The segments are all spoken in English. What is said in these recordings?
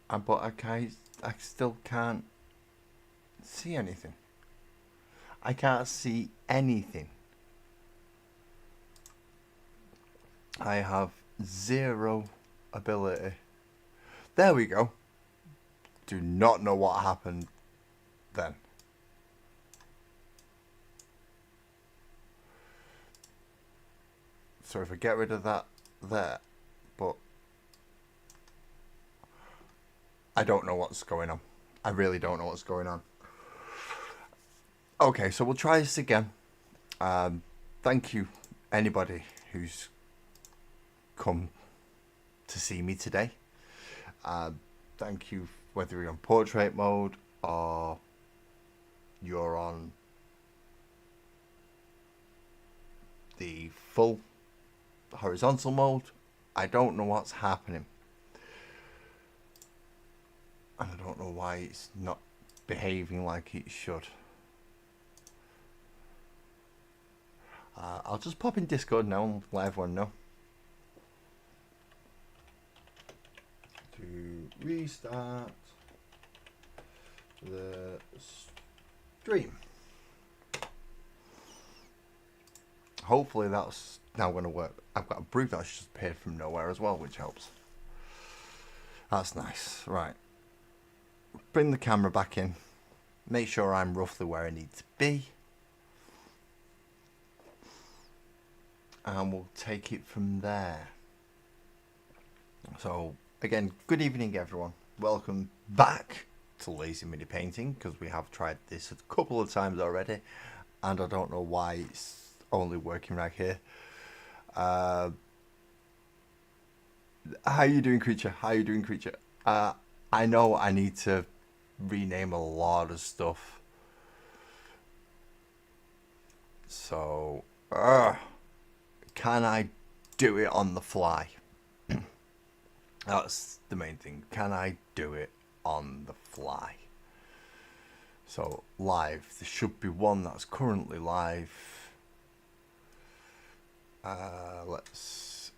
but I still can't see anything. I can't see anything. I have zero ability. There we go. Do not know what happened then. So if I get rid of that there, but I don't know what's going on. I really don't know what's going on. Okay, so we'll try this again. Thank you, anybody who's come to see me today. Thank you, whether you're on portrait mode or you're on the full horizontal mode. I don't know what's happening. And I don't know why it's not behaving like it should. I'll just pop in Discord now and let everyone know. To restart the stream. Hopefully that's now going to work. I've got a brew that's just appeared from nowhere as well, which helps. That's nice. Right. Bring the camera back in. Make sure I'm roughly where I need to be. And we'll take it from there. So, again, good evening everyone. Welcome back to Lazy Mini Painting, because we have tried this a couple of times already. And I don't know why it's only working right here. How you doing, creature? How you doing, creature? I know I need to rename a lot of stuff. So, can I do it on the fly? That's the main thing. Can I do it on the fly? So, live. There should be one that's currently live. Let's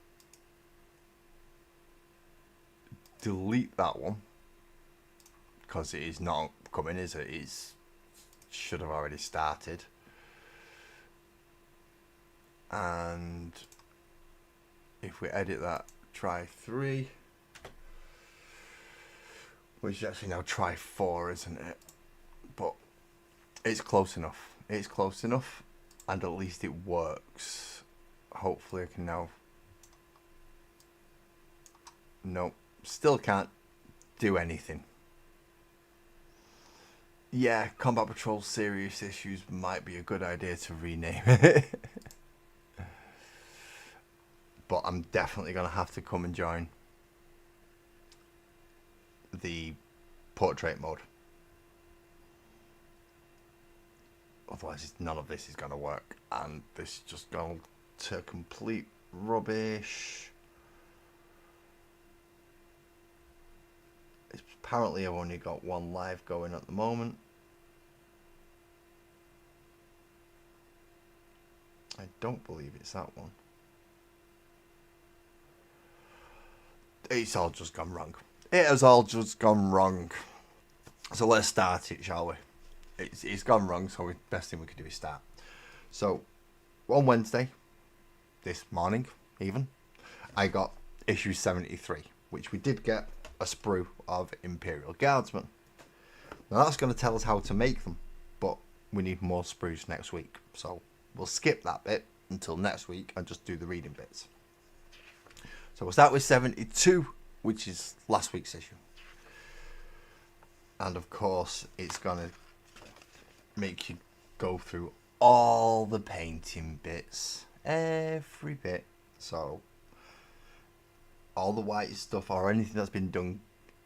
delete that one, because it is not coming, is it? It should have already started. And if we edit that, try 3, which is actually now try 4, isn't it? But it's close enough. It's close enough, and at least it works. Hopefully I can now... Nope. Still can't do anything. Yeah, Combat Patrol Serious Issues might be a good idea to rename it. But I'm definitely going to have to come and join the portrait mode. Otherwise, none of this is going to work. And this is just going to complete rubbish. Apparently, I've only got one live going at the moment. I don't believe it's that one. It's all just gone wrong. It has all just gone wrong. So let's start it, shall we? It's gone wrong, so the best thing we could do is start. So, on Wednesday, this morning even, I got issue 73, which we did get a sprue of Imperial Guardsmen. Now that's going to tell us how to make them, but we need more sprues next week. So we'll skip that bit until next week and just do the reading bits. So we'll start with 72, which is last week's issue. And of course, it's going to make you go through all the painting bits, every bit. So all the white stuff or anything that's been done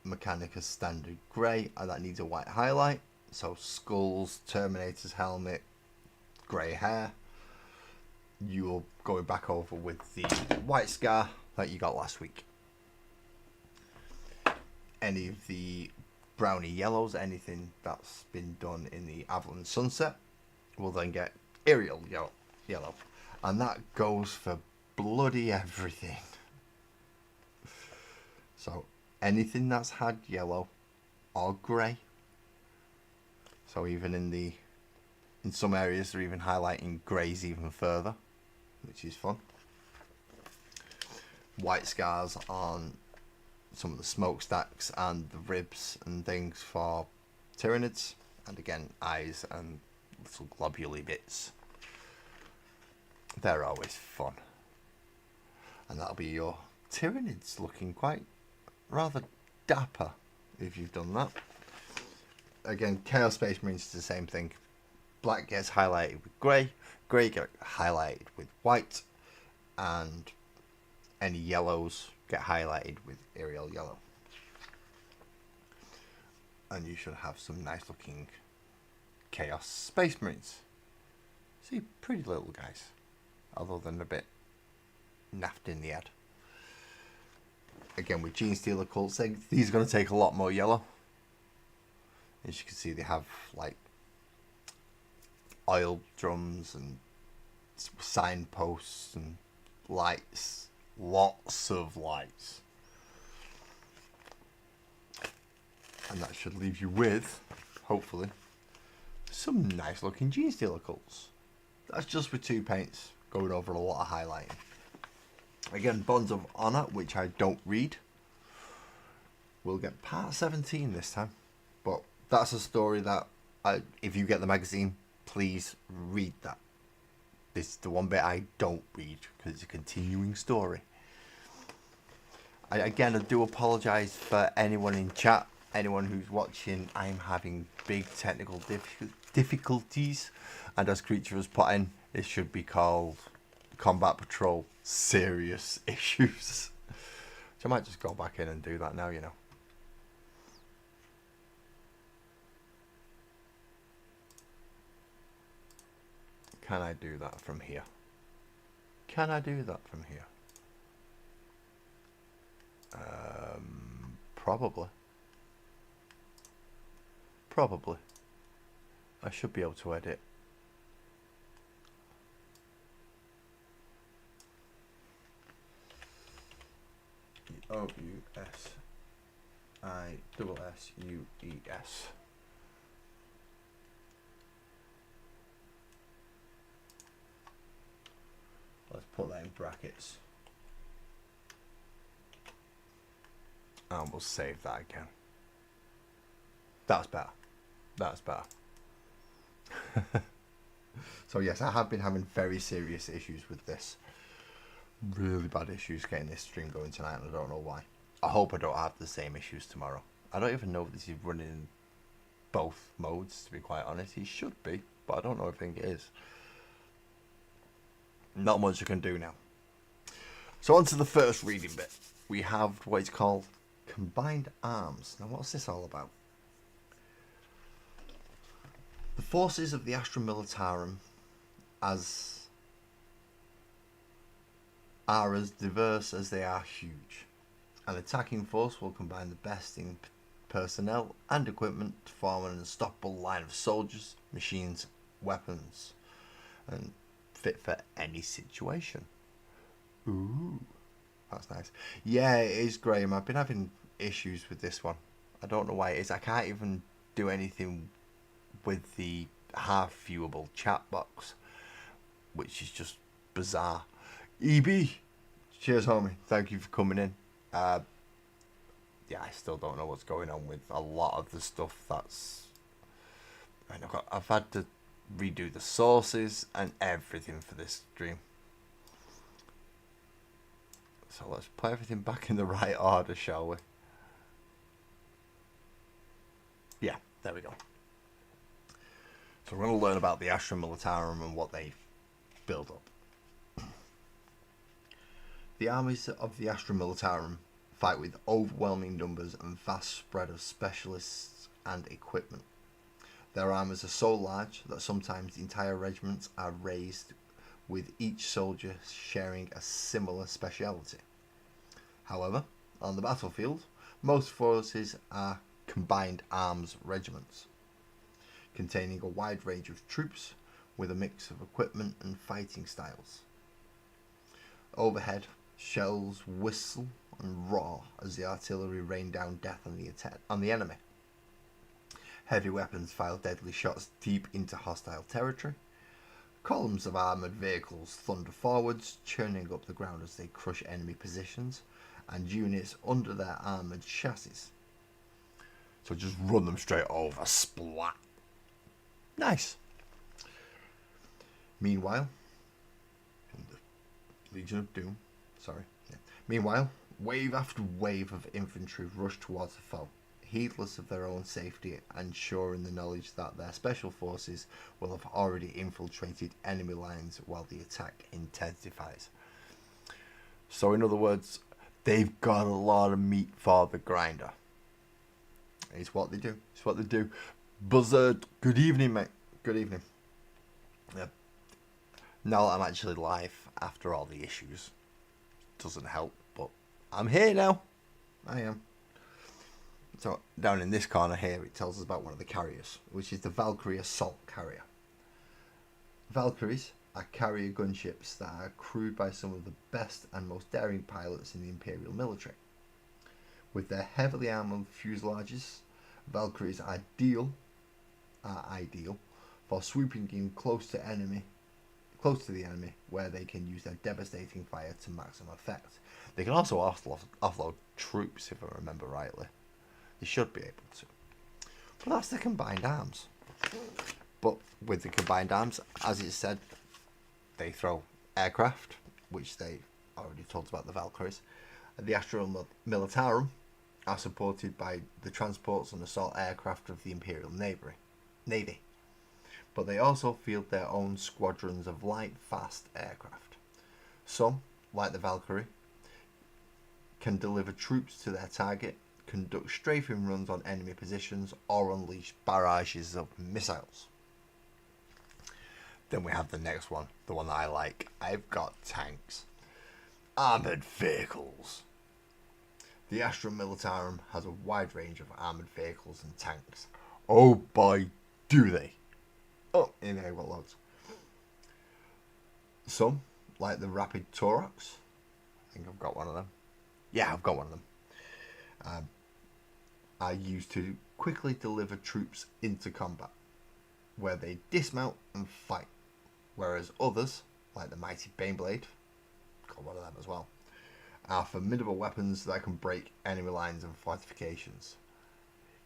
Mechanicus standard grey and that needs a white highlight. So skulls, Terminator's helmet, grey hair. You're going back over with the white scar that you got last week. Any of the browny yellows, anything that's been done in the Avalon Sunset, will then get Aerial yellow. And that goes for bloody everything. So anything that's had yellow or grey. So even in some areas they're even highlighting greys even further, which is fun. White scars on some of the smokestacks and the ribs and things for Tyranids, and again eyes and little globuly bits. They're always fun. And that'll be your Tyranids, looking quite rather dapper if you've done that. Again, Chaos Space Marines is the same thing. Black gets highlighted with grey, grey gets highlighted with white, and any yellows get highlighted with Aerial Yellow. And you should have some nice looking Chaos Space Marines. See, pretty little guys, other than a bit naffed in the head. Again, with Genestealer Cults, these are going to take a lot more yellow. As you can see, they have like oil drums and signposts and lights, lots of lights. And that should leave you with, hopefully, some nice looking Genestealer Cults. That's just with 2 paints, going over a lot of highlighting. Again, Bonds of Honor, which I don't read. We'll get part 17 this time. But that's a story that, if you get the magazine, please read that. This is the one bit I don't read, because it's a continuing story. I do apologise for anyone in chat, anyone who's watching. I'm having big technical difficulties, and as Creature has put in, it should be called Combat Patrol Serious Issues. So I might just go back in and do that now, you know. Can I do that from here? Can I do that from here? Probably. Probably. I should be able to edit. OUSISSUES. Let's put that in brackets. And we'll save that again. That's better. That's better. So yes, I have been having very serious issues with this. Really bad issues getting this stream going tonight, and I don't know why. I hope I don't have the same issues tomorrow. I don't even know if this is running in both modes, to be quite honest. It should be, but I don't know if it is. Not much I can do now. So on to the first reading bit. We have what is called Combined Arms. Now what's this all about? The forces of the Astra Militarum are as diverse as they are huge. An attacking force will combine the best in personnel and equipment to form an unstoppable line of soldiers, machines, weapons, and fit for any situation. Ooh, that's nice. Yeah, it is, Graham. I've been having issues with this one. I don't know why it is. I can't even do anything with the half viewable chat box, which is just bizarre. EB, cheers, homie. Thank you for coming in. Yeah, I still don't know what's going on with a lot of the stuff that's. I mean, I've had to redo the sources and everything for this stream. So let's put everything back in the right order, shall we? Yeah, there we go. So we're going to learn about the Astra Militarum and what they build up. The armies of the Astra Militarum fight with overwhelming numbers and vast spread of specialists and equipment. Their armies are so large that sometimes entire regiments are raised, with each soldier sharing a similar speciality. However, on the battlefield, most forces are combined arms regiments, containing a wide range of troops with a mix of equipment and fighting styles. Overhead, shells whistle and raw as the artillery rained down death on the enemy. Heavy weapons filed deadly shots deep into hostile territory. Columns of armoured vehicles thunder forwards, churning up the ground as they crush enemy positions and units under their armoured chassis. So just run them straight over, splat. Nice. Meanwhile, in the Legion of Doom, Meanwhile, wave after wave of infantry rush towards the foe, heedless of their own safety and sure in the knowledge that their special forces will have already infiltrated enemy lines while the attack intensifies. So in other words, they've got a lot of meat for the grinder. It's what they do. It's what they do. Buzzard, good evening, mate. Good evening. Yeah. Now that I'm actually live after all the issues, doesn't help, but I'm here now. I am. So down in this corner here, it tells us about one of the carriers, which is the Valkyrie Assault Carrier. Valkyries are carrier gunships that are crewed by some of the best and most daring pilots in the Imperial military. With their heavily armoured fuselages, Valkyries are ideal for swooping in close to the enemy, where they can use their devastating fire to maximum effect. They can also offload troops, if I remember rightly. They should be able to. But that's the combined arms. But with the combined arms, as it said, they throw aircraft, which they already talked about the Valkyries. The Astra Militarum are supported by the transports and assault aircraft of the Imperial Navy. But they also field their own squadrons of light, fast aircraft. Some, like the Valkyrie, can deliver troops to their target, conduct strafing runs on enemy positions, or unleash barrages of missiles. Then we have the next one, the one that I like. I've got tanks. Armoured vehicles. The Astra Militarum has a wide range of armoured vehicles and tanks. Oh boy, do they. Oh, in here, what loads. Some, like the Rapid Taurox. I think I've got one of them. Yeah, I've got one of them. Are used to quickly deliver troops into combat, where they dismount and fight. Whereas others, like the Mighty Baneblade, got one of them as well, are formidable weapons that can break enemy lines and fortifications.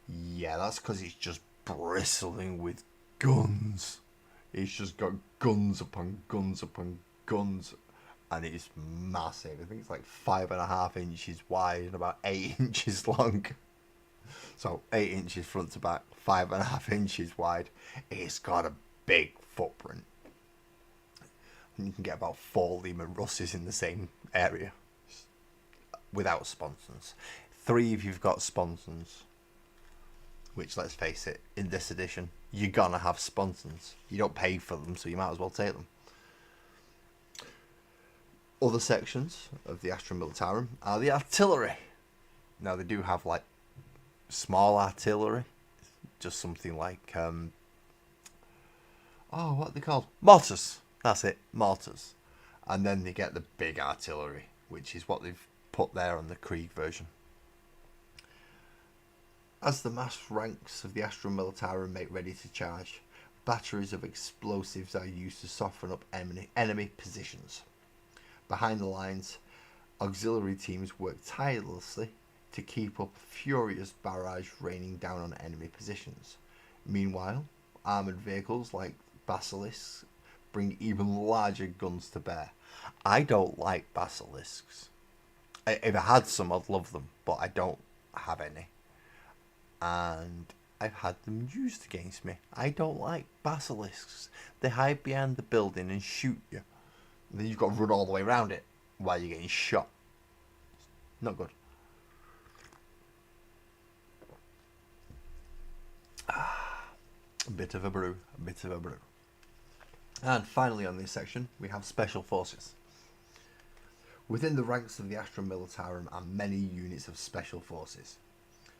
Yeah, that's because it's just bristling with guns. It's just got guns upon guns upon guns, and it's massive. I think it's like 5.5 inches wide and about 8 inches long. So 8 inches front to back, 5.5 inches wide. It's got a big footprint. And you can get about 4 Lehman Russes in the same area without sponsons. 3 if you've got sponsons. Which, let's face it, in this edition, you're gonna have sponsons. You don't pay for them, so you might as well take them. Other sections of the Astra Militarum are the artillery. Now, they do have, like, small artillery. Just something like, what are they called? Mortars. That's it, mortars. And then they get the big artillery, which is what they've put there on the Krieg version. As the mass ranks of the Astra Militarum make ready to charge, batteries of explosives are used to soften up enemy positions. Behind the lines, auxiliary teams work tirelessly to keep up a furious barrage raining down on enemy positions. Meanwhile, armoured vehicles like basilisks bring even larger guns to bear. I don't like basilisks. If I had some, I'd love them, but I don't have any. And I've had them used against me. I don't like basilisks. They hide behind the building and shoot you. And then you've got to run all the way around it while you're getting shot. Not good. A bit of a brew. And finally on this section, we have Special Forces. Within the ranks of the Astra Militarum are many units of Special Forces.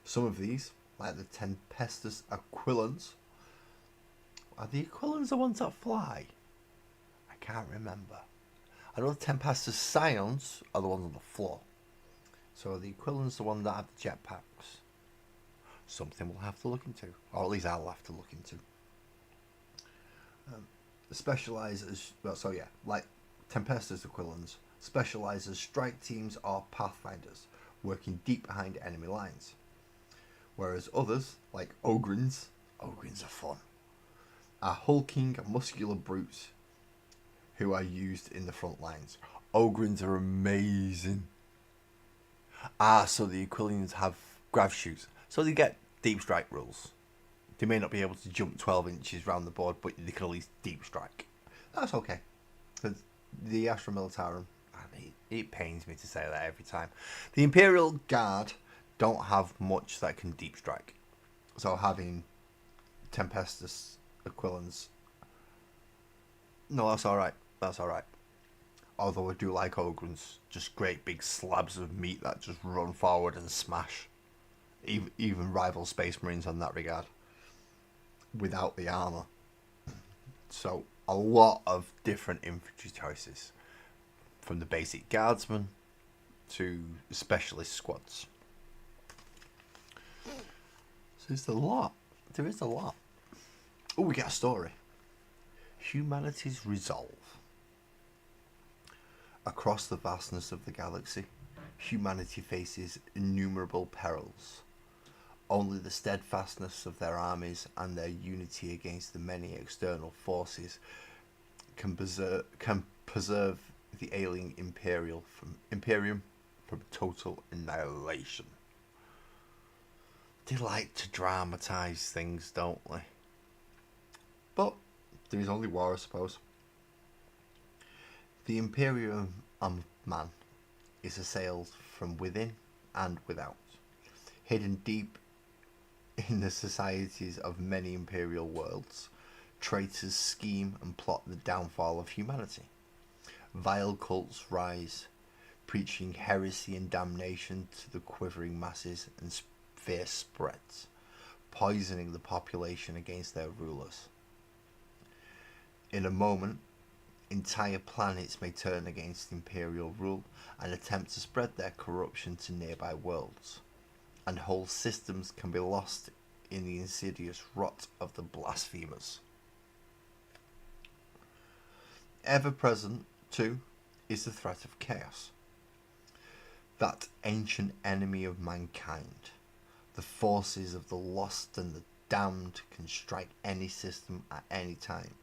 Some of these, like the Tempestus Aquilons. Are the Aquilons the ones that fly? I can't remember. I know the Tempestus Scions are the ones on the floor. So the Aquilans, the one that have the jetpacks. Something we'll have to look into, or at least I'll have to look into. Specialise as well, so yeah, like Tempestus Aquilans specialise as strike teams or pathfinders, working deep behind enemy lines. Whereas others, like Ogryns are fun, are hulking, muscular brutes who are used in the front lines. Ogryns are amazing. So the Aquilians have grav shoots, so they get deep strike rules. They may not be able to jump 12 inches round the board, but they can at least deep strike. That's okay. Because the Astra Militarum, it pains me to say that every time. The Imperial Guard don't have much that can deep strike. So having Tempestus Aquilans, no, that's alright. That's alright. Although I do like Ogryns, just great big slabs of meat that just run forward and smash. Even rival Space Marines on that regard. Without the armour. So a lot of different infantry choices. From the basic guardsmen to specialist squads. So there's a lot. There is a lot. Oh, we get a story. Humanity's resolve. Across the vastness of the galaxy, humanity faces innumerable perils. Only the steadfastness of their armies and their unity against the many external forces can preserve the alien Imperium from total annihilation. They like to dramatise things, don't they? But there is only war, I suppose. The Imperium of man is assailed from within and without, hidden deep in the societies of many imperial worlds. Traitors scheme and plot the downfall of humanity. Vile cults rise, preaching heresy and damnation to the quivering masses, and fear spreads, poisoning the population against their rulers. In a moment, entire planets may turn against imperial rule and attempt to spread their corruption to nearby worlds, and whole systems can be lost in the insidious rot of the blasphemers. Ever present, too, is the threat of chaos. That ancient enemy of mankind. The forces of the lost and the damned can strike any system at any time,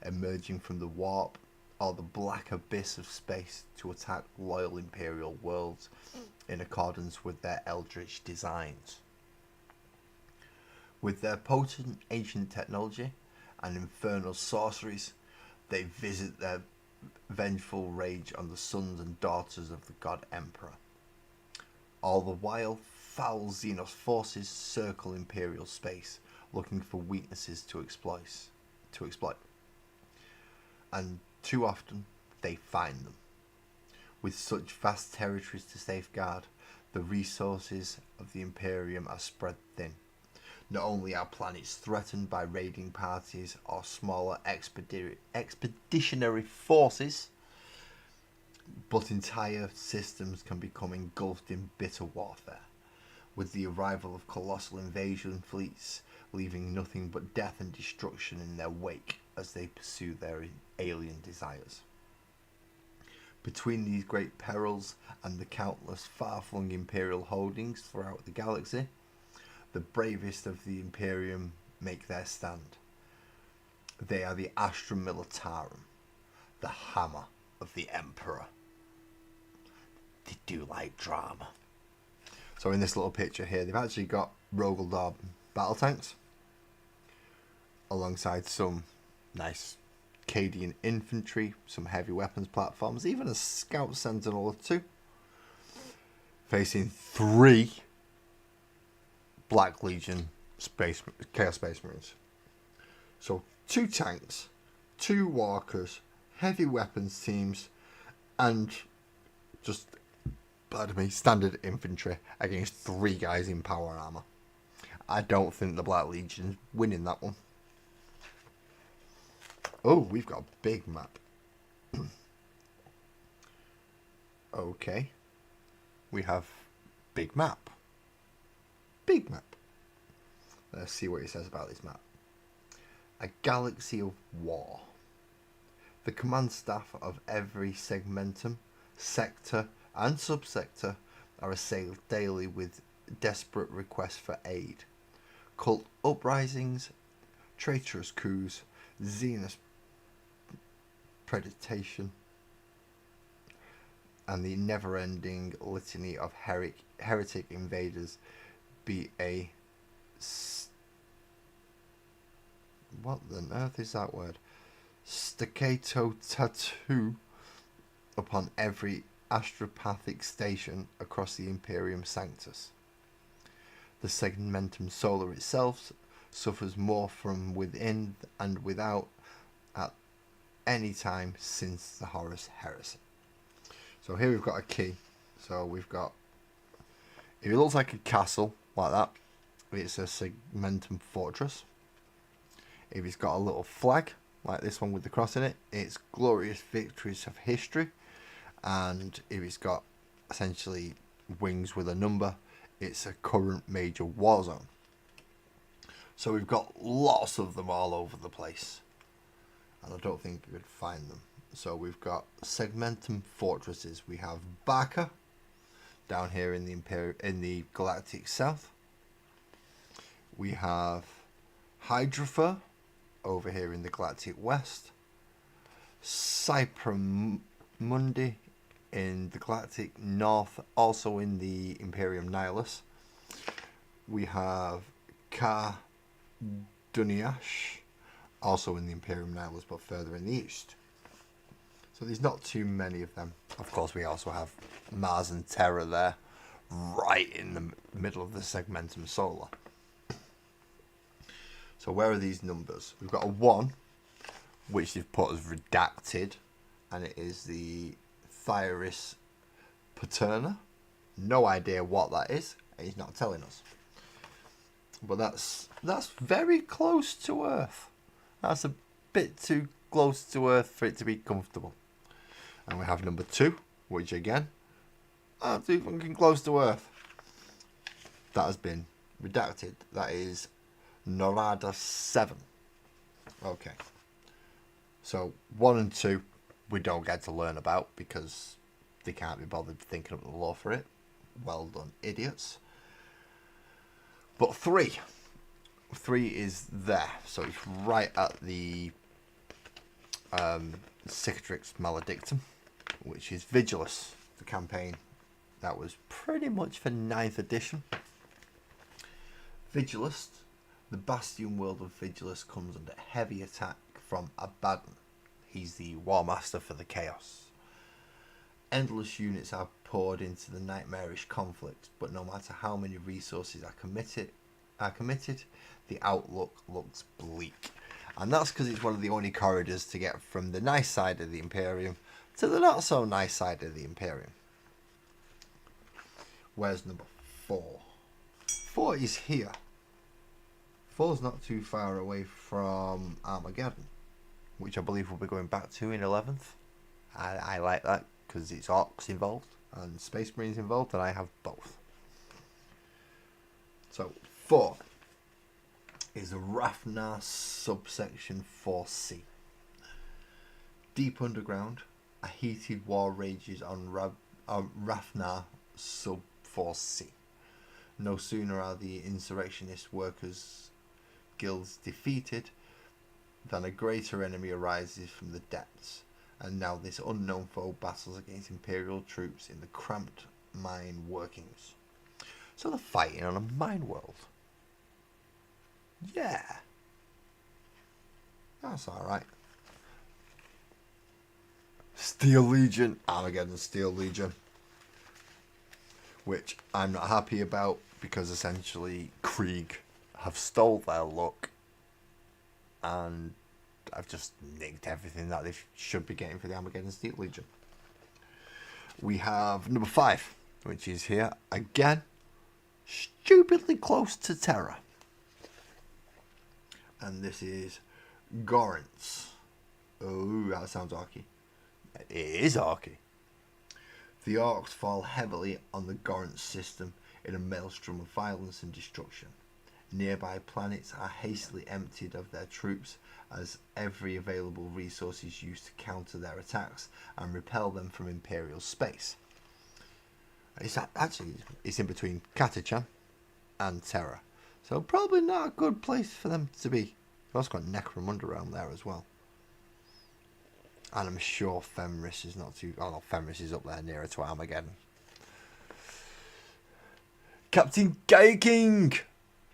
emerging from the warp or the black abyss of space to attack loyal imperial worlds in accordance with their eldritch designs. With their potent ancient technology and infernal sorceries, they visit their vengeful rage on the sons and daughters of the God Emperor. All the while, foul Xenos forces circle imperial space, looking for weaknesses to exploit. And too often, they find them. With such vast territories to safeguard, the resources of the Imperium are spread thin. Not only are planets threatened by raiding parties or smaller expeditionary forces, but entire systems can become engulfed in bitter warfare, with the arrival of colossal invasion fleets leaving nothing but death and destruction in their wake as they pursue their alien desires. Between these great perils and the countless far-flung Imperial holdings throughout the galaxy, the bravest of the Imperium make their stand. They are the Astra Militarum, the hammer of the Emperor. They do like drama. So in this little picture here, they've actually got Rogal Dorn battle tanks, alongside some nice Cadian infantry, some heavy weapons platforms, even a scout sentinel or two, facing 3 Black Legion Chaos Space Marines. So 2 tanks, 2 walkers, heavy weapons teams, and just, pardon me, standard infantry against 3 guys in power armor. I don't think the Black Legion's winning that one. Oh, we've got a big map. Okay. We have big map. Big map. Let's see what he says about this map. A galaxy of war. The command staff of every segmentum, sector, and subsector are assailed daily with desperate requests for aid. Cult uprisings, traitorous coups, xenous predation, and the never-ending litany of heretic invaders be a... What on earth is that word? Staccato tattoo upon every astropathic station across the Imperium Sanctus. The segmentum solar itself suffers more from within and without at any time since the Horus Heresy. So here we've got a key. So we've got, if it looks like a castle like that, it's a segmentum fortress. If it's got a little flag like this one with the cross in it, it's glorious victories of history. And if it's got essentially wings with a number, it's a current major war zone. So we've got lots of them all over the place, and I don't think you could find them. So we've got segmentum fortresses. We have Barca down here in the galactic south. We have Hydrafer over here in the galactic west. Cypramundi in the galactic north, also in the Imperium Nihilus. We have Ka Duniash, also in the Imperium Nihilus, but further in the east. So there's not too many of them. Of course, we also have Mars and Terra there, right in the middle of the segmentum solar. So where are these numbers? We've got a 1, which they've put as redacted, and it is the Thyrus Paterna. No idea what that is. He's not telling us. But that's very close to Earth. That's a bit too close to Earth for it to be comfortable. And we have number 2, which again, too fucking close to Earth. That has been redacted. That is Norada 7. Okay. So 1 and 2 we don't get to learn about because they can't be bothered thinking up the law for it. Well done, idiots. But 3 is there. So it's right at the Cicatrix Maledictum, which is Vigilus, the campaign that was pretty much for 9th edition. Vigilus, the Bastion world of Vigilus comes under heavy attack from Abaddon. He's the War Master for the Chaos. Endless units are poured into the nightmarish conflict, but no matter how many resources are committed, the outlook looks bleak. And that's because it's one of the only corridors to get from the nice side of the Imperium to the not so nice side of the Imperium. Where's number 4? 4 is here. 4's not too far away from Armageddon, which I believe we'll be going back to in 11th. I like that because it's Orcs involved and Space Marines involved, and I have both. So 4 is Rafnar subsection 4C. Deep underground, a heated war rages on Rafnar sub 4C. No sooner are the insurrectionist workers guilds defeated than a greater enemy arises from the depths, and now this unknown foe battles against Imperial troops in the cramped mine workings. So they're fighting on a mine world. Yeah. That's alright. Steel Legion. Armageddon Steel Legion. Which I'm not happy about because essentially Krieg have stole their look and I've just nicked everything that they should be getting for the Armageddon Steel Legion. We have number 5, which is here again, stupidly close to Terra. And this is Gorence. Oh, that sounds orky. It is orky. The Orcs fall heavily on the Gorence system in a maelstrom of violence and destruction. Nearby planets are hastily emptied of their troops as every available resource is used to counter their attacks and repel them from Imperial space. It's in between Catachan and Terra, so probably not a good place for them to be. You've also got Necromunda around there as well. And I'm sure Fenris is not too... Oh no, Fenris is up there nearer to Armageddon. Captain Gaia King!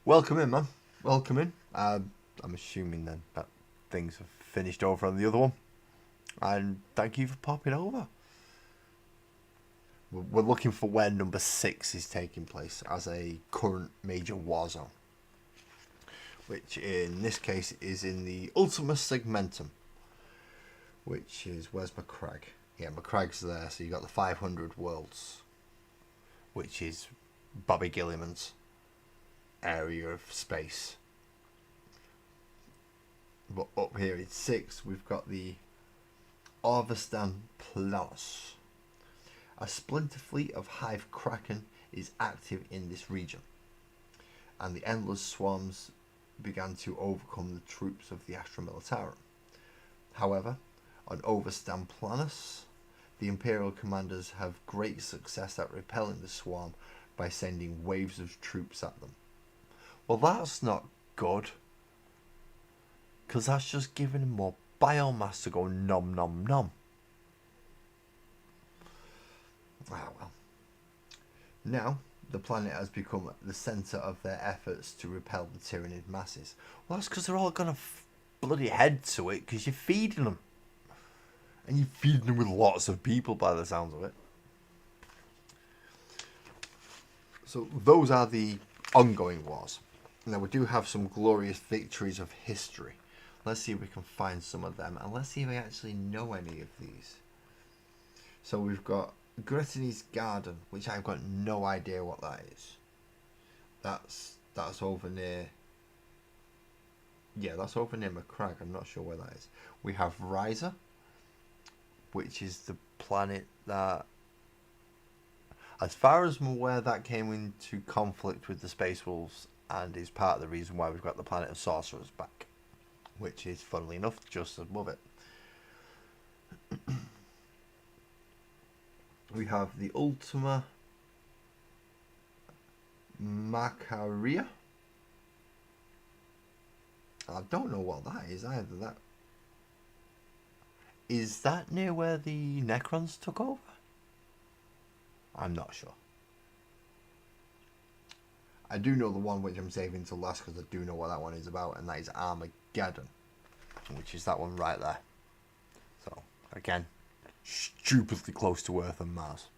Welcome in, man. Welcome in. I'm assuming then that things have finished over on the other one. And thank you for popping over. We're looking for where number 6 is taking place as a current major war zone. Which in this case is in the Ultima Segmentum. Which is... Where's Macragge? Yeah, Macragge's there. So you got the 500 worlds. Which is Bobby Gilliman's area of space. But up here in 6 we've got the Orvestan Planus. A splinter fleet of Hive Kraken is active in this region, and the endless swarms began to overcome the troops of the Astra Militarum. However, on Orvestan Planus, the Imperial commanders have great success at repelling the swarm by sending waves of troops at them. Well, that's not good, because that's just giving them more biomass to go nom nom nom. Ah well. Now, the planet has become the centre of their efforts to repel the Tyranid masses. Well, that's because they're all going to bloody head to it, because you're feeding them. And you're feeding them with lots of people by the sounds of it. So those are the ongoing wars. Now we do have some glorious victories of history. Let's see if we can find some of them, and let's see if I actually know any of these. So we've got Grettiny's Garden, which I've got no idea what that is. That's over near... Yeah, that's over near Macragge. I'm not sure where that is. We have Risa, which is the planet that, as far as I'm aware, that came into conflict with the Space Wolves and is part of the reason why we've got the planet of Sorcerers back, which is, funnily enough, just above it. We have the Ultima Macaria. I don't know what that is either. Is that near where the Necrons took over? I'm not sure. I do know the one which I'm saving till last because I do know what that one is about, and that is Armageddon, which is that one right there. So, again, stupidly close to Earth and Mars.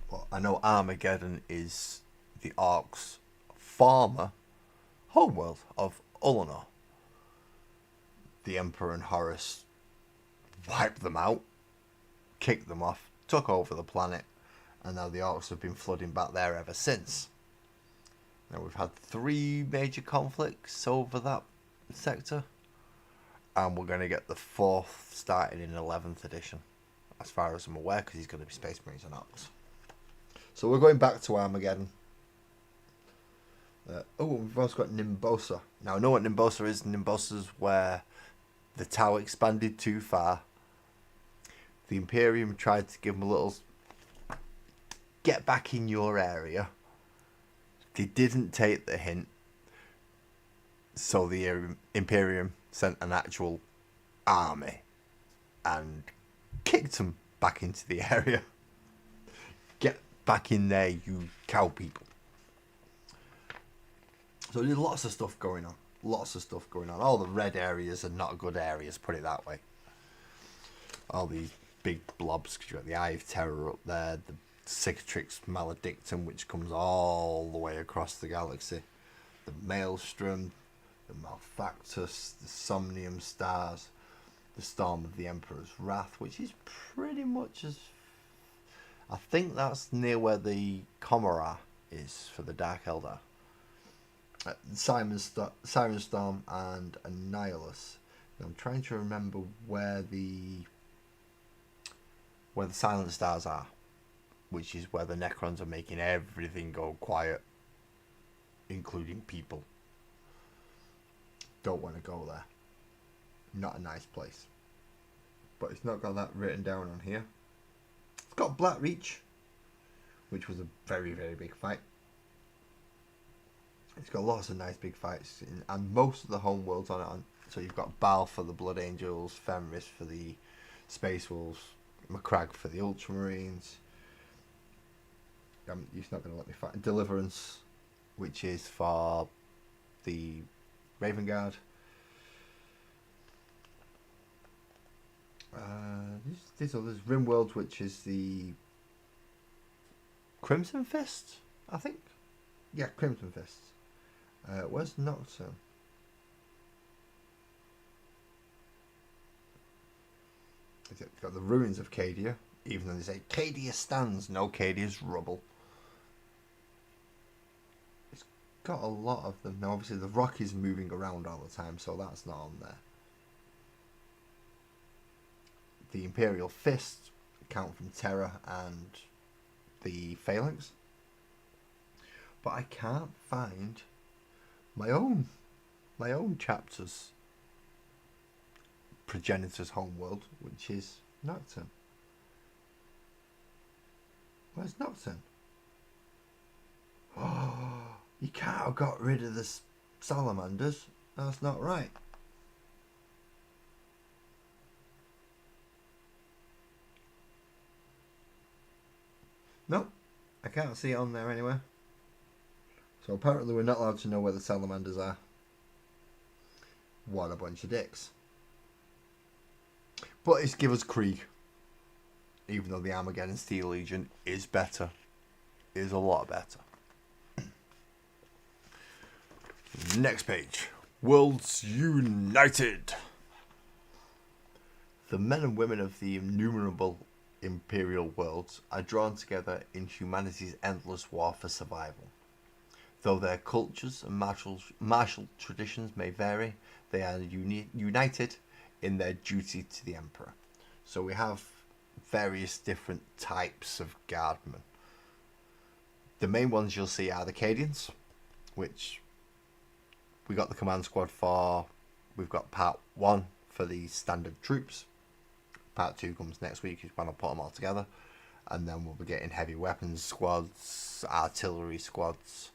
But I know Armageddon is the Orcs' former homeworld of Ullanor. The Emperor and Horus wiped them out, kicked them off, took over the planet, and now the Orcs have been flooding back there ever since. Now we've had 3 major conflicts over that sector, and we're going to get the 4th starting in 11th edition, as far as I'm aware, because he's going to be Space Marines and Orcs. So we're going back to Armageddon. We've also got Nimbosa. Now I know what Nimbosa is. Nimbosa's where the Tau expanded too far. The Imperium tried to give them a little get back in your area. They didn't take the hint, so the Imperium sent an actual army and kicked them back into the area. Get back in there, you cow people. So there's lots of stuff going on. Lots of stuff going on. All the red areas are not good areas, put it that way. All these big blobs, because you've got the Eye of Terror up there, the Cicatrix Maledictum, which comes all the way across the galaxy, the Maelstrom, the Malfactus, the Somnium Stars, the Storm of the Emperor's Wrath, which is pretty much as... I think that's near where the Comora is for the Dark Eldar. Siren Storm and Annihilus. I'm trying to remember where the Silent Stars are. which is where the Necrons are making everything go quiet, including people. Don't want to go there. Not a nice place. But it's not got that written down on here. It's got Blackreach, which was a very, very big fight. It's got lots of nice big fights, and most of the home worlds on it. So you've got Baal for the Blood Angels, Fenris for the Space Wolves, Macragge for the Ultramarines. He's not going to let me fight. Deliverance, which is for the Raven Guard. There's others. Rimworld, which is the Crimson Fist, I think. Yeah, Crimson Fist. Where's Nocturne? It's got the ruins of Cadia, even though they say Cadia stands. No, Cadia's rubble. It's got a lot of them. Now, obviously, the rock is moving around all the time, so that's not on there. The Imperial Fist count from Terra and the Phalanx. But I can't find my own chapter's Progenitor's homeworld, which is Nocturne. Where's Nocturne? Oh, you can't have got rid of the salamanders. That's not right. Nope, I can't see it on there anywhere. So apparently we're not allowed to know where the salamanders are. What a bunch of dicks. But it's give us Krieg. Even though the Armageddon Steel Legion is better. Is a lot better. Next page. Worlds United. The men and women of the innumerable Imperial worlds are drawn together in humanity's endless war for survival. Though their cultures and martial traditions may vary, they are united in their duty to the Emperor. So we have various different types of guardmen. The main ones you'll see are the Cadians, which we got the command squad for. We've got part 1 for the standard troops. Part 2 comes next week, when I'll put them all together. And then we'll be getting heavy weapons squads, artillery squads,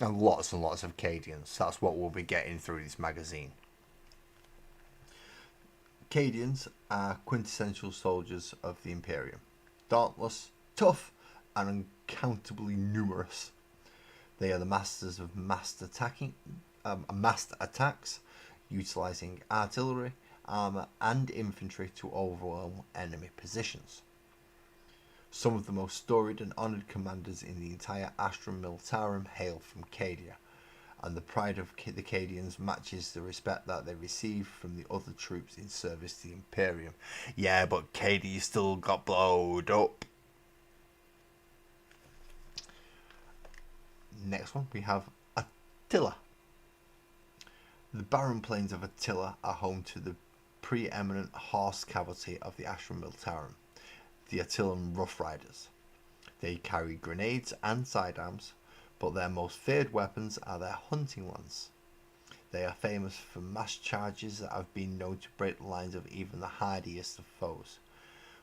and lots of Cadians. That's what we'll be getting through this magazine. Cadians are quintessential soldiers of the Imperium. Dauntless, tough, and uncountably numerous. They are the masters of massed attacks, utilising artillery, armour and infantry to overwhelm enemy positions. Some of the most storied and honoured commanders in the entire Astra Militarum hail from Cadia, and the pride of the Cadians matches the respect that they receive from the other troops in service to the Imperium. Yeah, but Cadia still got blowed up. Next one, we have Attila. The barren plains of Attila are home to the preeminent horse cavalry of the Astra Militarum, the Attilan Rough Riders. They carry grenades and sidearms, but their most feared weapons are their hunting lances. They are famous for mass charges that have been known to break the lines of even the hardiest of foes,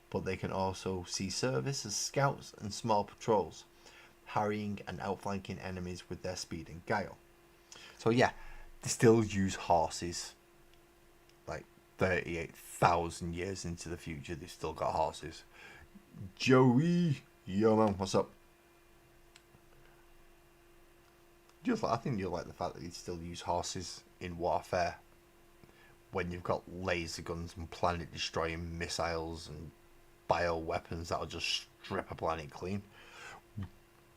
but they can also see service as scouts and small patrols, harrying and outflanking enemies with their speed and guile. So yeah, they still use horses. Like 38,000 years into the future, they've still got horses. Joey, yo man, what's up? I think you'll like the fact that you still use horses in warfare when you've got laser guns and planet destroying missiles and bioweapons that'll just strip a planet clean.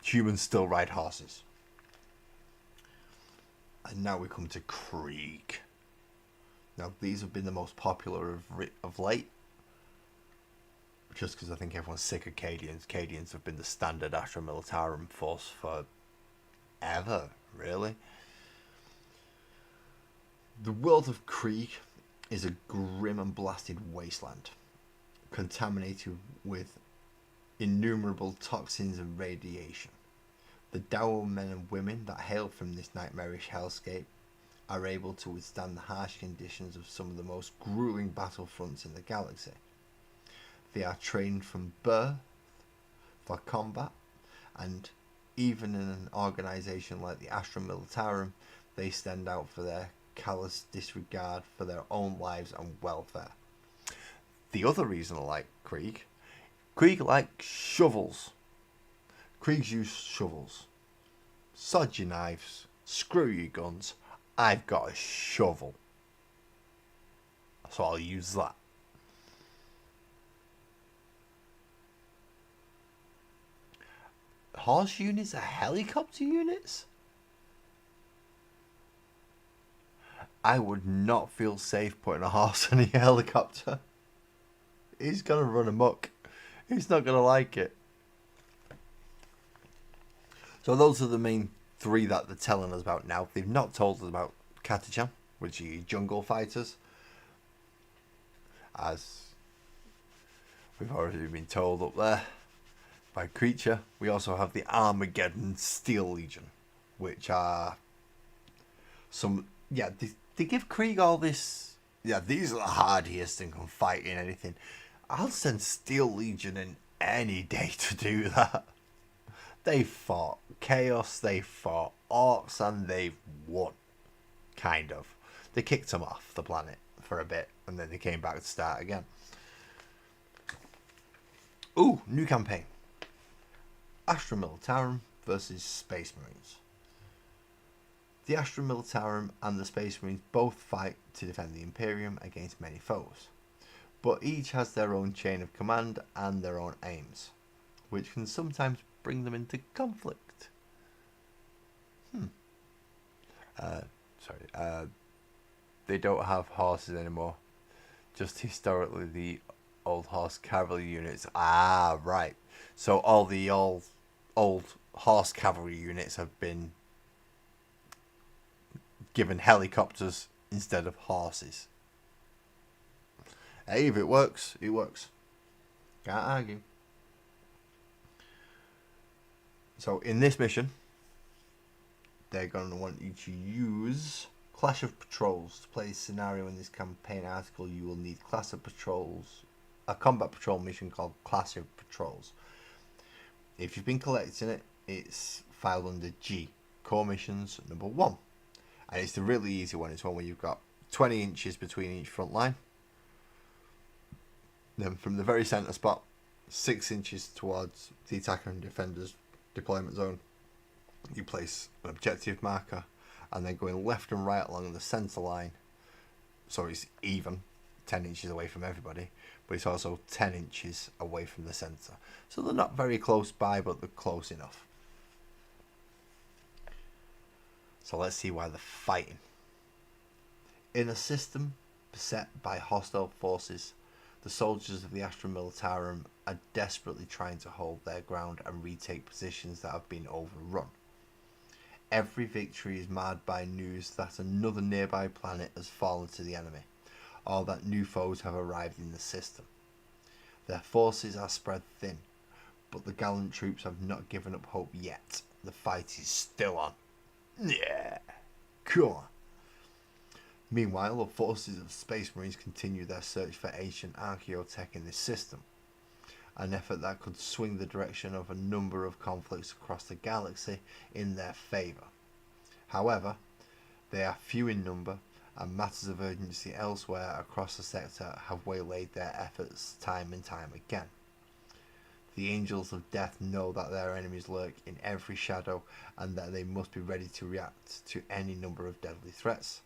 Humans still ride horses. And now we come to Krieg. Now these have been the most popular of late, just because I think everyone's sick of Cadians. Cadians have been the standard Astra Militarum force for ever, really. The world of Krieg is a grim and blasted wasteland, contaminated with innumerable toxins and radiation. The dour men and women that hail from this nightmarish hellscape are able to withstand the harsh conditions of some of the most grueling battlefronts in the galaxy. They are trained from birth for combat, and even in an organisation like the Astra Militarum, they stand out for their callous disregard for their own lives and welfare. The other reason I like Krieg like shovels. Kriegs use shovels. Sod your knives, screw your guns, I've got a shovel. So I'll use that. Horse units are helicopter units? I would not feel safe putting a horse in a helicopter. He's gonna run amok. He's not gonna like it. So those are the main three that they're telling us about now. They've not told us about Catachan, which are jungle fighters. As we've already been told up there by Creature. We also have the Armageddon Steel Legion, which are some... Yeah, they give Krieg all this... Yeah, these are the hardiest and can fight in anything. I'll send Steel Legion in any day to do that. They fought Chaos, they fought Orcs, and they've won. Kind of. They kicked them off the planet for a bit, and then they came back to start again. Ooh, new campaign. Astra Militarum versus Space Marines. The Astra Militarum and the Space Marines both fight to defend the Imperium against many foes, but each has their own chain of command and their own aims, which can sometimes bring them into conflict. They don't have horses anymore. Just historically, the old horse cavalry units. Ah, right. So all the old horse cavalry units have been given helicopters instead of horses. Hey, if it works, it works. Can't argue. So in this mission, they're going to want you to use Clash of Patrols. To play a scenario in this campaign article, you will need Clash of Patrols, a combat patrol mission called Clash of Patrols. If you've been collecting it, it's filed under G, Core Missions number 1. And it's the really easy one. It's one where you've got 20 inches between each front line. Then from the very centre spot, 6 inches towards the attacker and defender's deployment zone, you place an objective marker, and then going left and right along the centre line, so it's even 10 inches away from everybody, but it's also 10 inches away from the centre. So they're not very close by, but they're close enough. So let's see why they're fighting. In a system beset by hostile forces, the soldiers of the Astra Militarum are desperately trying to hold their ground and retake positions that have been overrun. Every victory is marred by news that another nearby planet has fallen to the enemy, or that new foes have arrived in the system. Their forces are spread thin, but the gallant troops have not given up hope yet. The fight is still on. Yeah, cool. Meanwhile, the forces of Space Marines continue their search for ancient archaeotech in this system, an effort that could swing the direction of a number of conflicts across the galaxy in their favour. However, they are few in number, and matters of urgency elsewhere across the sector have waylaid their efforts time and time again. The Angels of Death know that their enemies lurk in every shadow, and that they must be ready to react to any number of deadly threats,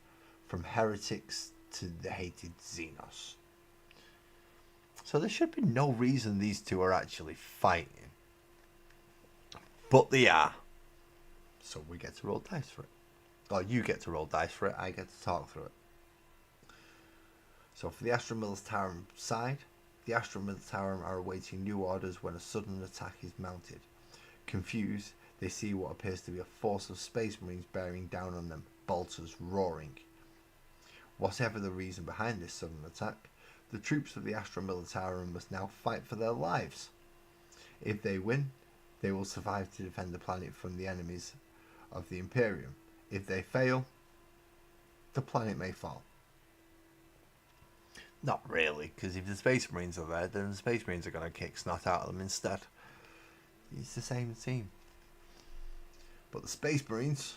from heretics to the hated Xenos. So there should be no reason these two are actually fighting. But they are. So we get to roll dice for it. Or you get to roll dice for it, I get to talk through it. So for the Astra Militarum side, the Astra Militarum are awaiting new orders when a sudden attack is mounted. Confused, they see what appears to be a force of Space Marines bearing down on them, bolters roaring. Whatever the reason behind this sudden attack, the troops of the Astra Militarum must now fight for their lives. If they win, they will survive to defend the planet from the enemies of the Imperium. If they fail, the planet may fall. Not really, because if the Space Marines are there, then the Space Marines are going to kick snot out of them instead. It's the same team. But the Space Marines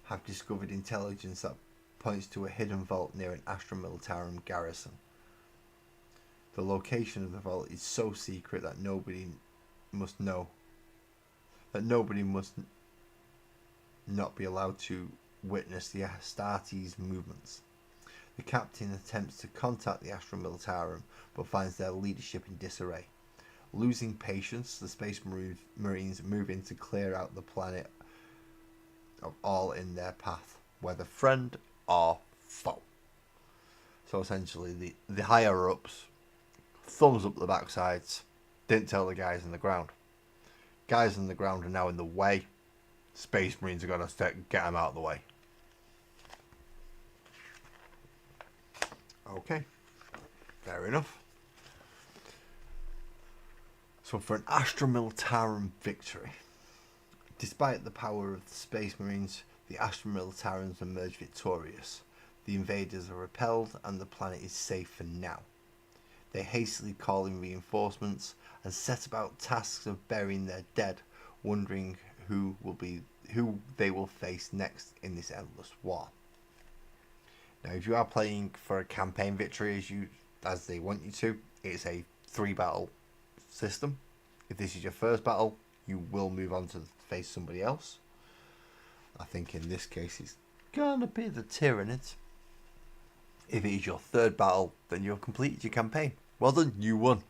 have discovered intelligence that points to a hidden vault near an Astra Militarum garrison. The location of the vault is so secret that nobody must know. That nobody must not be allowed to witness the Astartes' movements. The captain attempts to contact the Astra Militarum, but finds their leadership in disarray. Losing patience, the Space Marines move in to clear out the planet of all in their path, whether friend or foe. So essentially, the higher ups thumbs up the backsides, didn't tell the guys on the ground. Guys on the ground are now in the way. Space Marines are going to get them out of the way. Okay, fair enough. So for an Astra Militarum victory, despite the power of the Space Marines, the Astra Militarums emerge victorious. The invaders are repelled and the planet is safe for now. They hastily call in reinforcements and set about tasks of burying their dead, wondering who they will face next in this endless war. Now, if you are playing for a campaign victory as they want you to, it's a 3-battle system. If this is your first battle, you will move on to face somebody else. I think in this case it's gonna be the Tyranids. If it is your third battle, then you've completed your campaign. Well done, you won.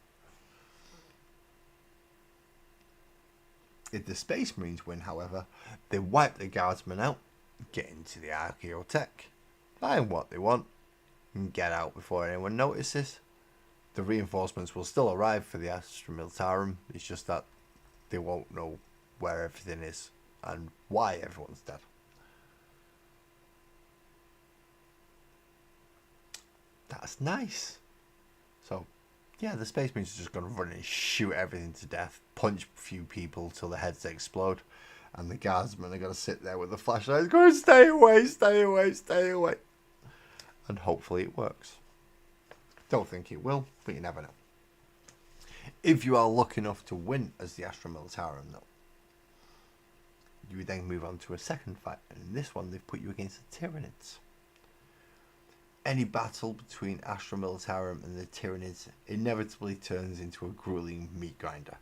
If the Space Marines win, however, they wipe the Guardsmen out, get into the Archaeotech, find what they want, and get out before anyone notices. The reinforcements will still arrive for the Astra Militarum, it's just that they won't know where everything is and why everyone's dead. That's nice. So, yeah, the Space Marines are just going to run and shoot everything to death, punch a few people till their heads explode, and the Guardsmen are going to sit there with the flashlights going, stay away, stay away, stay away. And hopefully it works. Don't think it will, but you never know. If you are lucky enough to win as the Astra Militarum, though, you would then move on to a second fight, and in this one they've put you against the Tyranids. Any battle between Astra Militarum and the Tyranids inevitably turns into a grueling meat grinder.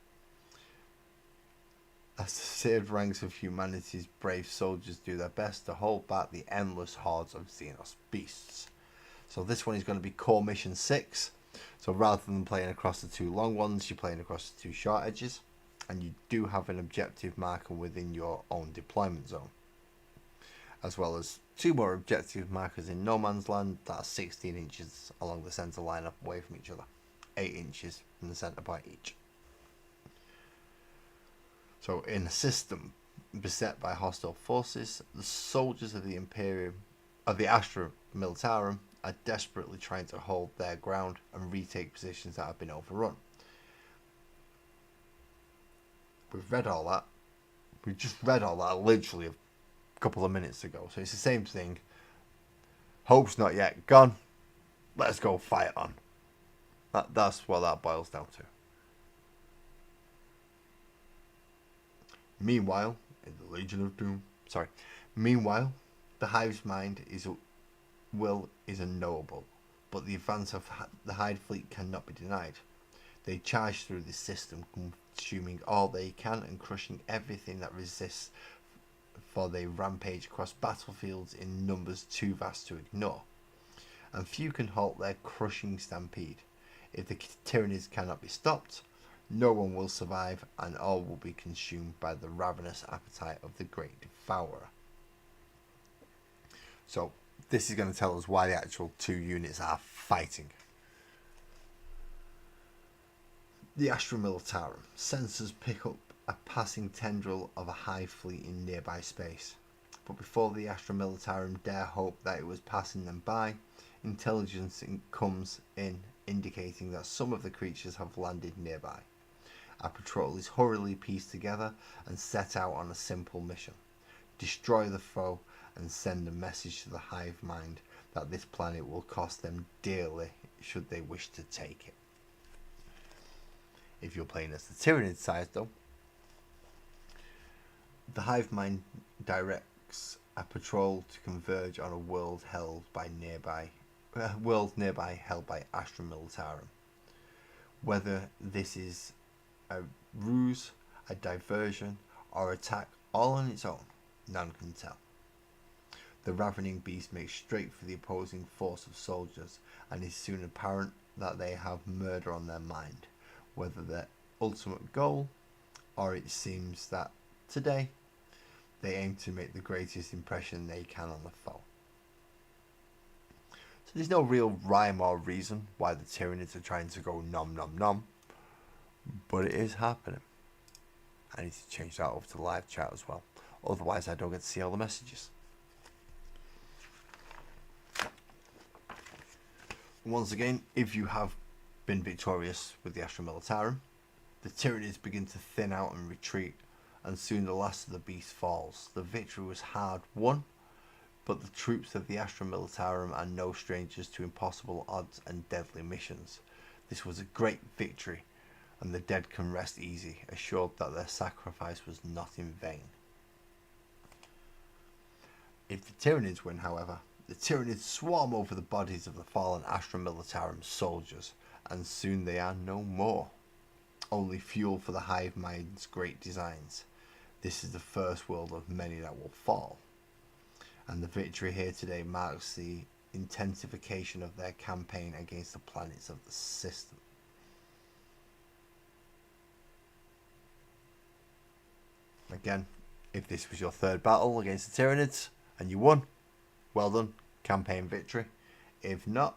As the seared ranks of humanity's brave soldiers do their best to hold back the endless hordes of Xenos beasts. So this one is going to be Core Mission 6. So rather than playing across the 2 long ones, you're playing across the 2 short edges. And you do have an objective marker within your own deployment zone. As well as 2 more objective markers in no man's land that are 16 inches along the centre line away from each other. 8 inches from the centre point each. So in a system beset by hostile forces, the soldiers of the Astra Militarum are desperately trying to hold their ground and retake positions that have been overrun. We've read all that. We just read all that literally a couple of minutes ago. So it's the same thing. Hope's not yet gone. Let's go fight on. That's what that boils down to. Meanwhile, in the Legion of Doom, the Hive's mind is unknowable, but the advance of the Hive fleet cannot be denied. They charge through this system, consuming all they can and crushing everything that resists, for they rampage across battlefields in numbers too vast to ignore. And few can halt their crushing stampede. If the Tyranids cannot be stopped, no one will survive, and all will be consumed by the ravenous appetite of the Great Devourer. So, this is going to tell us why the actual 2 units are fighting. The Astra Militarum. Sensors pick up a passing tendril of a Hive fleet in nearby space. But before the Astra Militarum dare hope that it was passing them by, intelligence comes in indicating that some of the creatures have landed nearby. A patrol is hurriedly pieced together and set out on a simple mission. Destroy the foe and send a message to the hive mind that this planet will cost them dearly should they wish to take it. If you're playing as the Tyranid side though, the hive mind directs a patrol to converge on a world nearby held by Astra Militarum. Whether this is a ruse, a diversion, or attack all on its own, none can tell. The ravening beast makes straight for the opposing force of soldiers, and is soon apparent that they have murder on their mind, whether their ultimate goal, or it seems that today they aim to make the greatest impression they can on the foe. So there's no real rhyme or reason why the Tyranids are trying to go nom nom nom, but it is happening. I need to change that over to the live chat as well, otherwise I don't get to see all the messages. Once again, if you have been victorious with the Astra Militarum, the Tyranids begin to thin out and retreat, and soon the last of the beast falls. The victory was hard won, but the troops of the Astra Militarum are no strangers to impossible odds and deadly missions. This was a great victory, and the dead can rest easy, assured that their sacrifice was not in vain. If the Tyranids win, however, the Tyranids swarm over the bodies of the fallen Astra Militarum soldiers, and soon they are no more. Only fuel for the hive mind's great designs. This is the first world of many that will fall, and the victory here today marks the intensification of their campaign against the planets of the system. Again, if this was your third battle against the Tyranids and you won, well done, campaign victory. If not,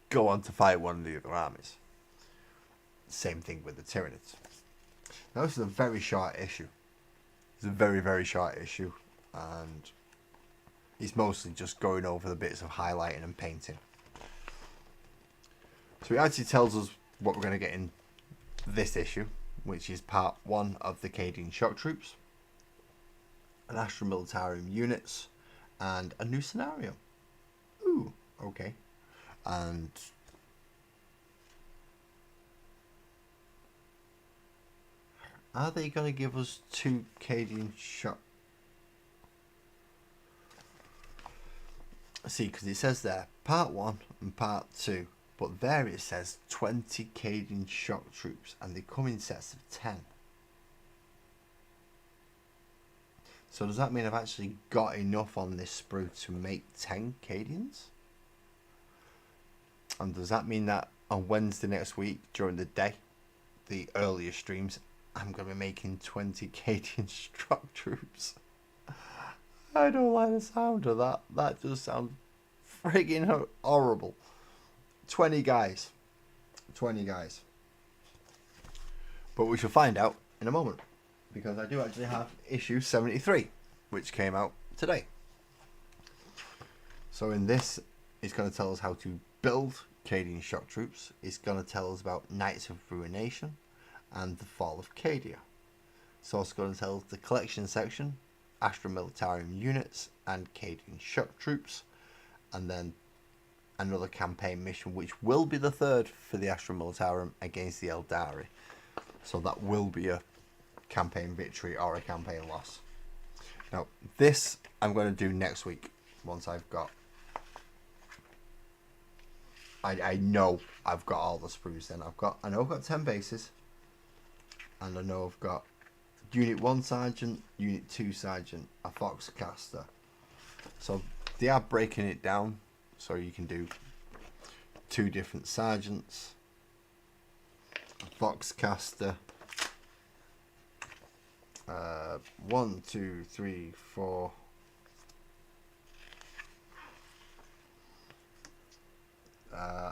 go on to fight one of the other armies. Same thing with the Tyranids. Now this is a very short issue. It's a very, very short issue, and it's mostly just going over the bits of highlighting and painting. So it actually tells us what we're going to get in this issue, which is part 1 of the Cadian shock troops, an Astra Militarum units, and a new scenario. Ooh, okay. And are they going to give us 2 Cadian shock? See, because it says there part 1 and part 2, but there it says 20 Cadian shock troops, and they come in sets of 10. So does that mean I've actually got enough on this sprue to make 10 Cadians? And does that mean that on Wednesday next week during the day, the earlier streams, I'm going to be making 20 Cadian shock troops? I don't like the sound of that. That just sounds friggin' horrible. 20 guys. 20 guys. But we shall find out in a moment, because I do actually have issue 73, which came out today. So in this, it's going to tell us how to build Cadian shock troops. It's going to tell us about Knights of Ruination and the fall of Cadia. It's also going to tell us the collection section, Astra Militarum units and Cadian shock troops, and then another campaign mission, which will be the third for the Astra Militarum against the Eldari. So that will be a campaign victory or a campaign loss. Now this I'm going to do next week, once I've got, I know I've got all the sprues. Then I know I've got 10 bases, and I know I've got Unit 1 Sergeant, Unit 2 Sergeant, a Foxcaster. So they are breaking it down, so you can do 2 different sergeants, a Foxcaster, 1, 2, 3, 4,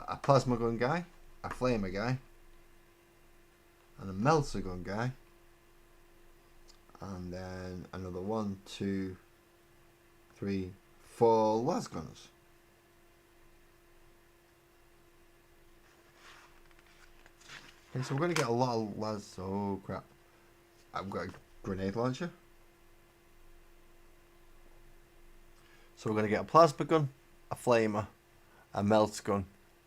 a plasma gun guy, a flamer guy, and a melter gun guy, and then another 1, 2, 3, 4 las gunners. Okay, so we're going to get a lot of las. Oh crap! I've got a grenade launcher. So we're going to get a plasma gun, a flamer, a melt gun,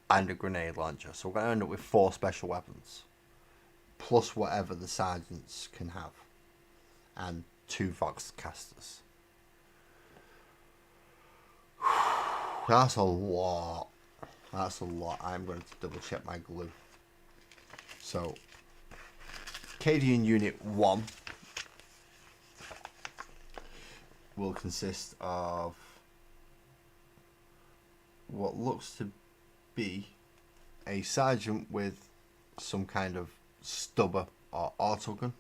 and a grenade launcher. So we're going to end up with 4 special weapons, plus whatever the sergeants can have, and 2 Vox casters. That's a lot. That's a lot. I'm going to double check my glue. So, Cadian Unit 1 will consist of what looks to be a sergeant with some kind of stubber or autogun,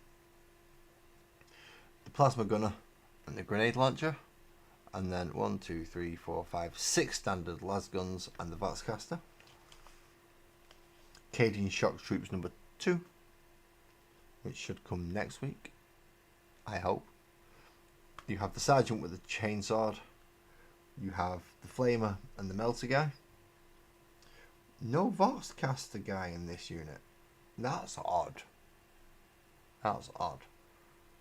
the plasma gunner, and the grenade launcher, and then 1, 2, 3, 4, 5, 6 standard las guns and the Vox caster. Cadian Shock Troops number 2, which should come next week, I hope. You have the sergeant with the chainsword. You have the flamer and the melter guy. No Vox caster guy in this unit. That's odd. That's odd.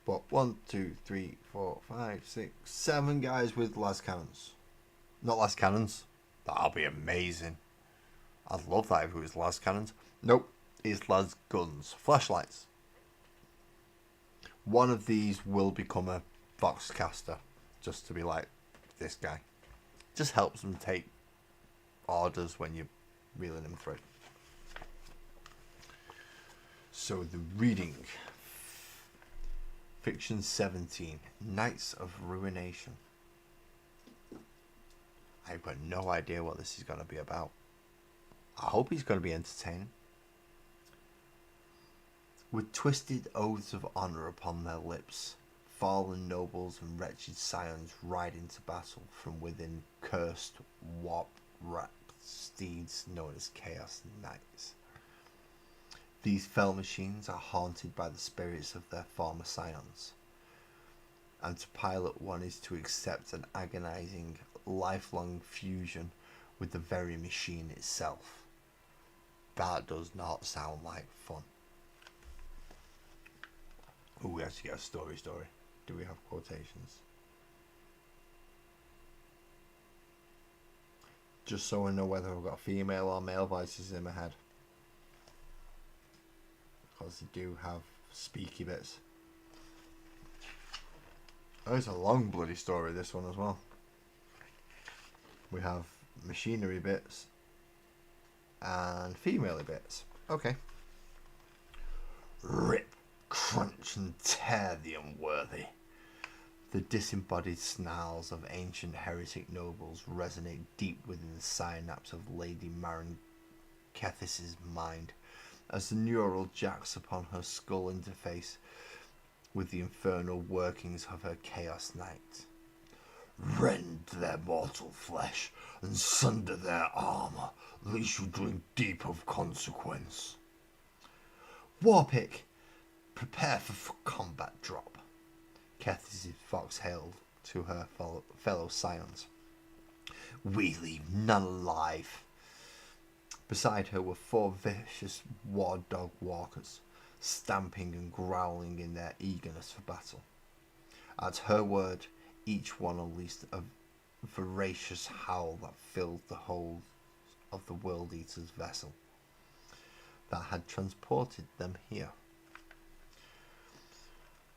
But 1, 2, 3, 4, 5, 6, 7 guys with las cannons. Not las cannons. That'll be amazing. I'd love that if it was las cannons. Nope. It's las guns. Flashlights. One of these will become a Vox caster. Just to be like this guy. Just helps them take orders when you're reeling them through. So the reading. Fiction 17, Knights of Ruination. I've got no idea what this is going to be about. I hope it's going to be entertaining. With twisted oaths of honour upon their lips, fallen nobles and wretched scions ride into battle from within cursed, warp-wrapped steeds known as Chaos Knights. These fell machines are haunted by the spirits of their former scions, and to pilot one is to accept an agonizing, lifelong fusion with the very machine itself. That does not sound like fun. Ooh, we actually get a story. Do we have quotations? Just so I know whether I've got female or male voices in my head. Because they do have speaky bits. Oh, it's a long bloody story, this one as well. We have machinery bits and female bits. Okay. Rip, crunch and tear the unworthy. The disembodied snarls of ancient heretic nobles resonate deep within the synapse of Lady Marin Kethis's mind, as the neural jacks upon her skull interface with the infernal workings of her Chaos Knight. Rend their mortal flesh and sunder their armour, lest you drink deep of consequence. Warpick, prepare for combat drop. Kethis's Vox hailed to her fellow scions. We leave none alive. Beside her were 4 vicious war dog walkers, stamping and growling in their eagerness for battle. At her word, each one unleashed a voracious howl that filled the whole of the World Eater's vessel that had transported them here.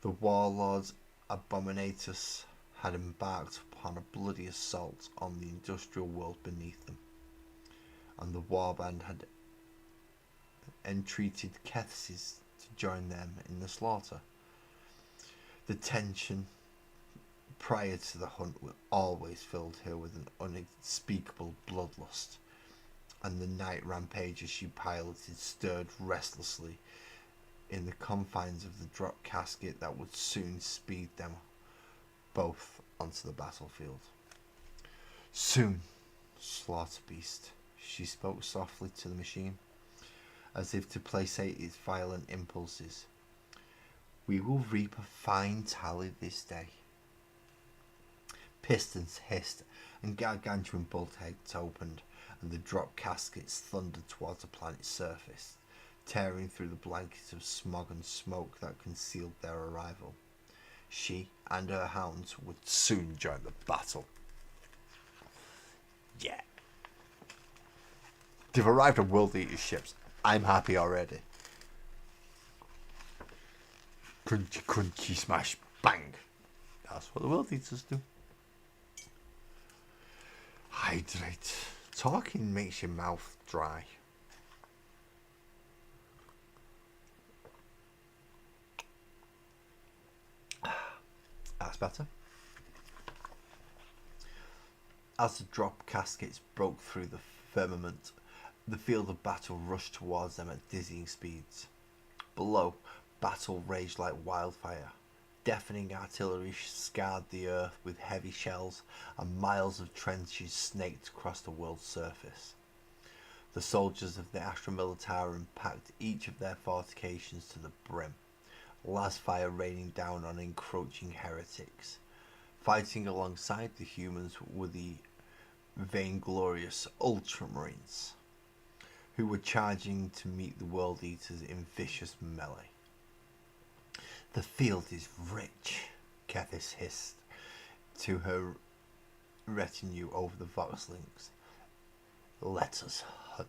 The warlords Abominatus had embarked upon a bloody assault on the industrial world beneath them, and the warband had entreated Kethis to join them in the slaughter. The tension prior to the hunt always filled her with an unspeakable bloodlust, and the night rampages she piloted stirred restlessly in the confines of the drop casket that would soon speed them both onto the battlefield. Soon, slaughter beast, she spoke softly to the machine, as if to placate its violent impulses. We will reap a fine tally this day. Pistons hissed and gargantuan bulkheads opened, and the drop caskets thundered towards the planet's surface, tearing through the blankets of smog and smoke that concealed their arrival. She and her hounds would soon join the battle. Yeah. They've arrived on World Eater's ships. I'm happy already. Crunchy, crunchy, smash, bang. That's what the World Eaters do. Hydrate. Talking makes your mouth dry. That's better. As the drop caskets broke through the firmament, the field of battle rushed towards them at dizzying speeds. Below, battle raged like wildfire. Deafening artillery scarred the earth with heavy shells, and miles of trenches snaked across the world's surface. The soldiers of the Astra Militarum packed each of their fortifications to the brim, las fire raining down on encroaching heretics. Fighting alongside the humans were the vainglorious Ultramarines, who were charging to meet the World Eaters in vicious melee. The field is rich, Kethis hissed to her retinue over the Vox links. Let us hunt.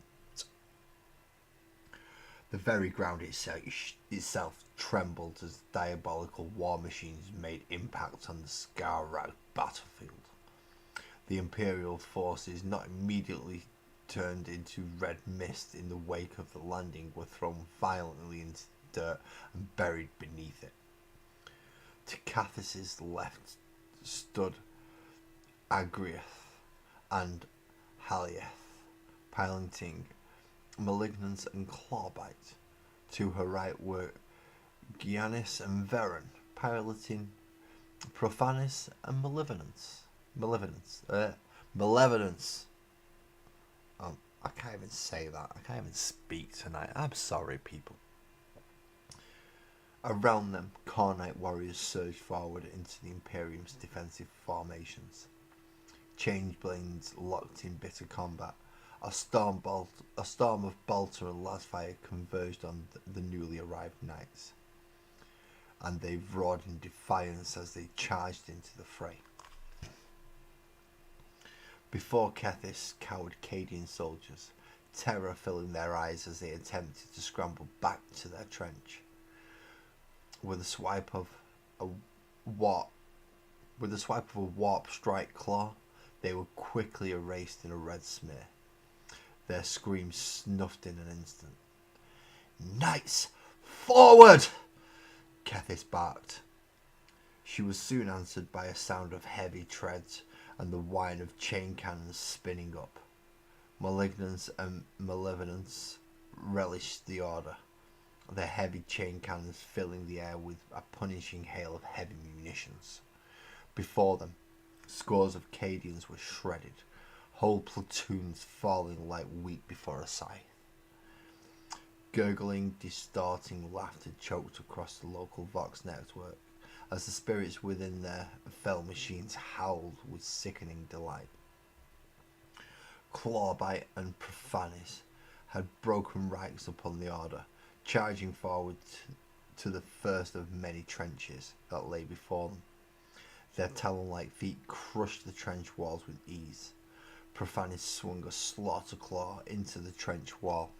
The very ground itself trembled as diabolical war machines made impact on the scar-racked battlefield. The Imperial forces, not immediately turned into red mist in the wake of the landing, were thrown violently into dirt and buried beneath it. To Cathis's left stood Agriath and Halieth, piloting Malignance and Clawbite. To her right were Giannis and Veren, piloting Profanus and Malevolence. I can't even say that. I can't even speak tonight. I'm sorry, people. Around them, Kharonite warriors surged forward into the Imperium's defensive formations. Changeblades locked in bitter combat. A storm of bolter and lasfire converged on the newly arrived knights, and they roared in defiance as they charged into the fray. Before Kethis cowered Cadian soldiers, terror filling their eyes as they attempted to scramble back to their trench. With a swipe of a warp strike claw, they were quickly erased in a red smear. Their screams snuffed in an instant. Knights, forward! Kethis barked. She was soon answered by a sound of heavy treads and the whine of chain cannons spinning up. Malignance and Malevolence relished the order, their heavy chain cannons filling the air with a punishing hail of heavy munitions. Before them, scores of Cadians were shredded, whole platoons falling like wheat before a scythe. Gurgling, distorting laughter choked across the local Vox network as the spirits within their fell machines howled with sickening delight. Clawbite and Profanus had broken ranks upon the order, charging forward to the first of many trenches that lay before them. Their talon-like feet crushed the trench walls with ease. Profanus swung a slaughter claw into the trench wall,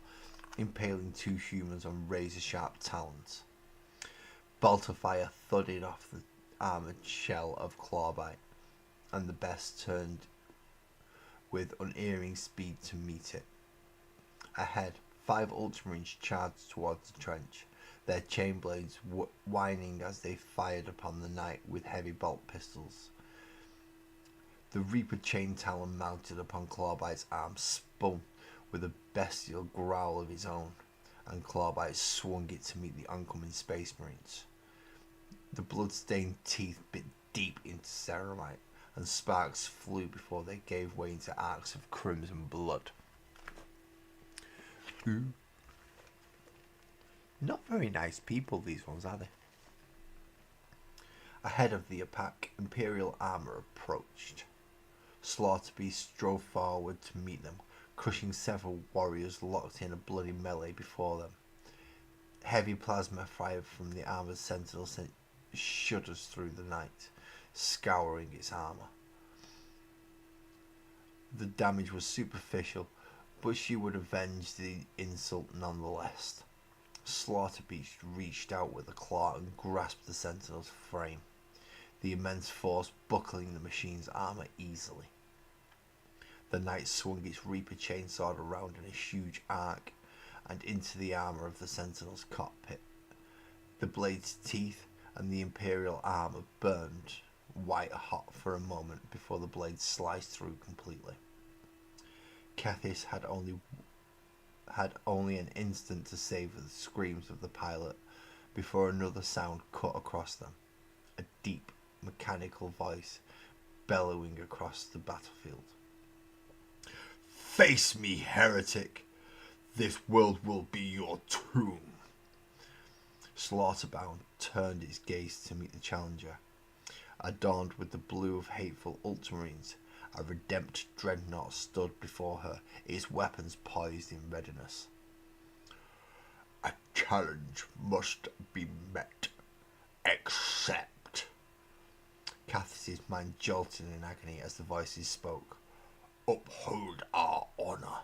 impaling two humans on razor-sharp talons. Bolter fire thudded off the armoured shell of Clawbite, and the best turned with unerring speed to meet it. Ahead, 5 Ultramarines charged towards the trench, their chain blades whining as they fired upon the knight with heavy bolt pistols. The Reaper chain talon mounted upon Clawbite's arm spun with a bestial growl of his own, and Clawbite swung it to meet the oncoming Space Marines. The blood-stained teeth bit deep into ceramite, and sparks flew before they gave way into arcs of crimson blood. Ooh. Not very nice people, these ones, are they? Ahead of the attack, Imperial armour approached. Slaughterbeast drove forward to meet them, crushing several warriors locked in a bloody melee before them. Heavy plasma fired from the armoured sentinel sent shudders through the night, scouring its armour. The damage was superficial, but she would avenge the insult nonetheless. Slaughterbeast reached out with a claw and grasped the sentinel's frame, the immense force buckling the machine's armour easily. The knight swung its Reaper chainsword around in a huge arc and into the armour of the sentinel's cockpit. The blade's teeth and the Imperial armour burned white hot for a moment before the blade sliced through completely. Kethis had only an instant to savour the screams of the pilot before another sound cut across them, a deep, mechanical voice bellowing across the battlefield. "Face me, heretic! This world will be your tomb!" Slaughterbound turned its gaze to meet the challenger. Adorned with the blue of hateful ultramarines, a redempt dreadnought stood before her, its weapons poised in readiness. "A challenge must be met. Accept." Kathis's mind jolted in agony as the voices spoke. "Uphold our honour,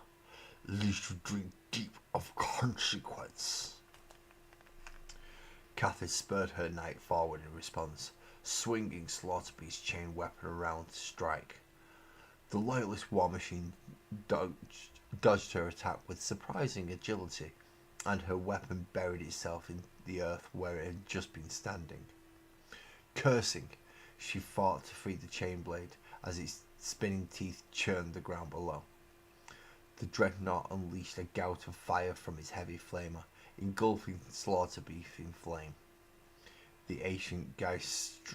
lest you drink deep of consequence." Kathis spurred her knight forward in response, swinging Slaughterbeast's chain weapon around to strike. The loyalist war machine dodged her attack with surprising agility, and her weapon buried itself in the earth where it had just been standing. Cursing, she fought to free the chain blade as its spinning teeth churned the ground below. The dreadnought unleashed a gout of fire from its heavy flamer, engulfing Slaughterbeast in flame. The ancient geist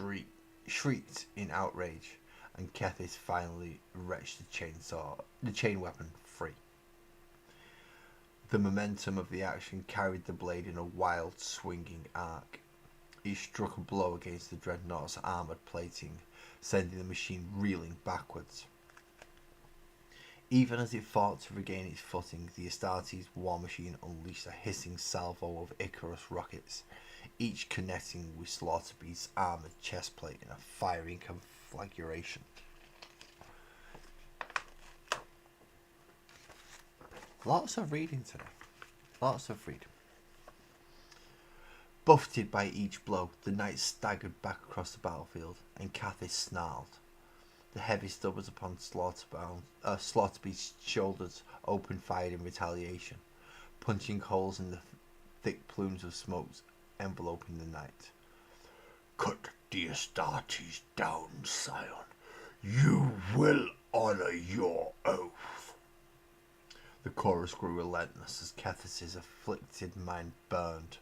shrieked in outrage, and Kethis finally wrenched the chain weapon free. The momentum of the action carried the blade in a wild, swinging arc. It struck a blow against the dreadnought's armoured plating, sending the machine reeling backwards. Even as it fought to regain its footing, the Astartes war machine unleashed a hissing salvo of Icarus rockets, each connecting with Slaughterbeast's armoured chestplate in a firing conflagration. Lots of reading today. Lots of reading. Buffeted by each blow, the knight staggered back across the battlefield, and Kathis snarled. The heavy stubbers upon Slaughterbeast's shoulders open-fired in retaliation, punching holes in the thick plumes of smoke enveloping the night. "Cut the Astartes down, Scion. You will honour your oath." The chorus grew relentless as Kethis' afflicted mind burned.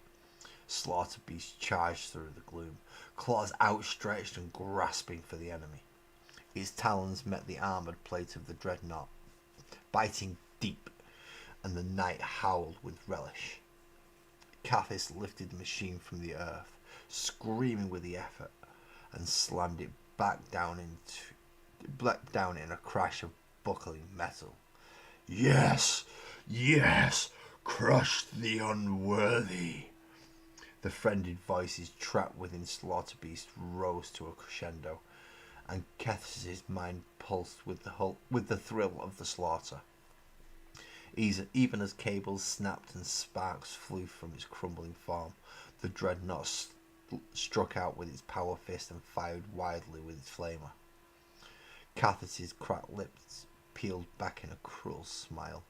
Slaughterbeast charged through the gloom, claws outstretched and grasping for the enemy. Its talons met the armoured plate of the dreadnought, biting deep, and the knight howled with relish. Kathis lifted the machine from the earth, screaming with the effort, and slammed it back down in a crash of buckling metal. "Yes, yes, crush the unworthy." The frenzied voices trapped within Slaughterbeast rose to a crescendo, and Kethis' mind pulsed with the thrill of the slaughter. Even as cables snapped and sparks flew from its crumbling form, the dreadnought struck out with its power fist and fired wildly with its flamer. Kethis' cracked lips peeled back in a cruel smile.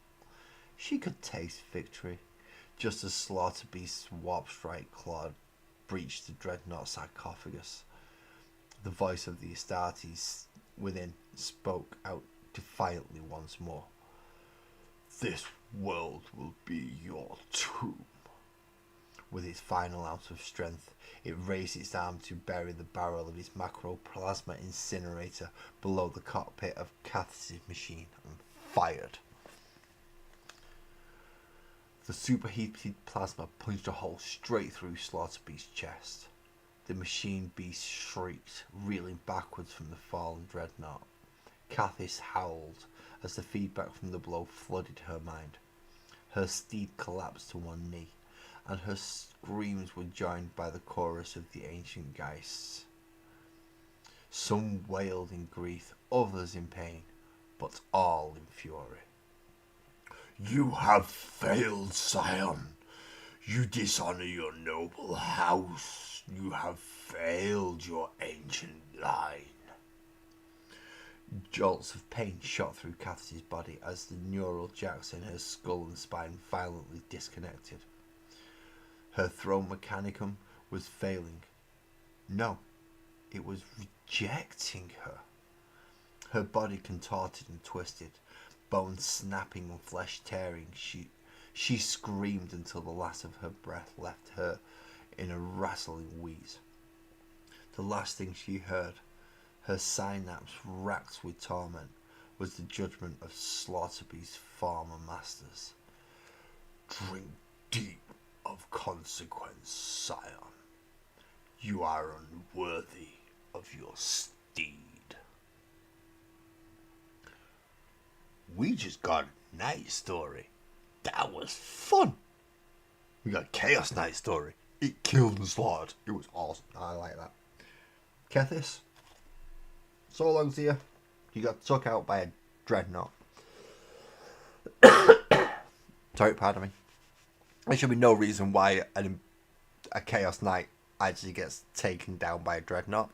She could taste victory, just as Slaughterbeast's warp strike claw breached the dreadnought sarcophagus. The voice of the Astartes within spoke out defiantly once more. "This world will be your tomb." With its final ounce of strength, it raised its arm to bury the barrel of its macroplasma incinerator below the cockpit of Kethis' machine and fired. The superheated plasma punched a hole straight through Slaughterbeast's chest. The machine beast shrieked, reeling backwards from the fallen dreadnought. Kathis howled as the feedback from the blow flooded her mind. Her steed collapsed to one knee, and her screams were joined by the chorus of the ancient Geists. Some wailed in grief, others in pain, but all in fury. "You have failed, Scion. You dishonor your noble house. You have failed your ancient line." Jolts of pain shot through Kathy's body as the neural jacks in her skull and spine violently disconnected. Her throne mechanicum was failing. No, it was rejecting her. Her body contorted and twisted, bones snapping and flesh tearing. She screamed until the last of her breath left her in a rattling wheeze. The last thing she heard, her synapse racked with torment, was the judgment of Slaughterbee's former masters. "Drink deep of consequence, Scion. You are unworthy of your steed." We just got a Night Story. That was fun. We got Chaos Night Story. It killed and slaughtered. It was awesome. I like that. Kethis, so long to you. You got took out by a dreadnought. Sorry, pardon me. There should be no reason why a Chaos Knight actually gets taken down by a dreadnought.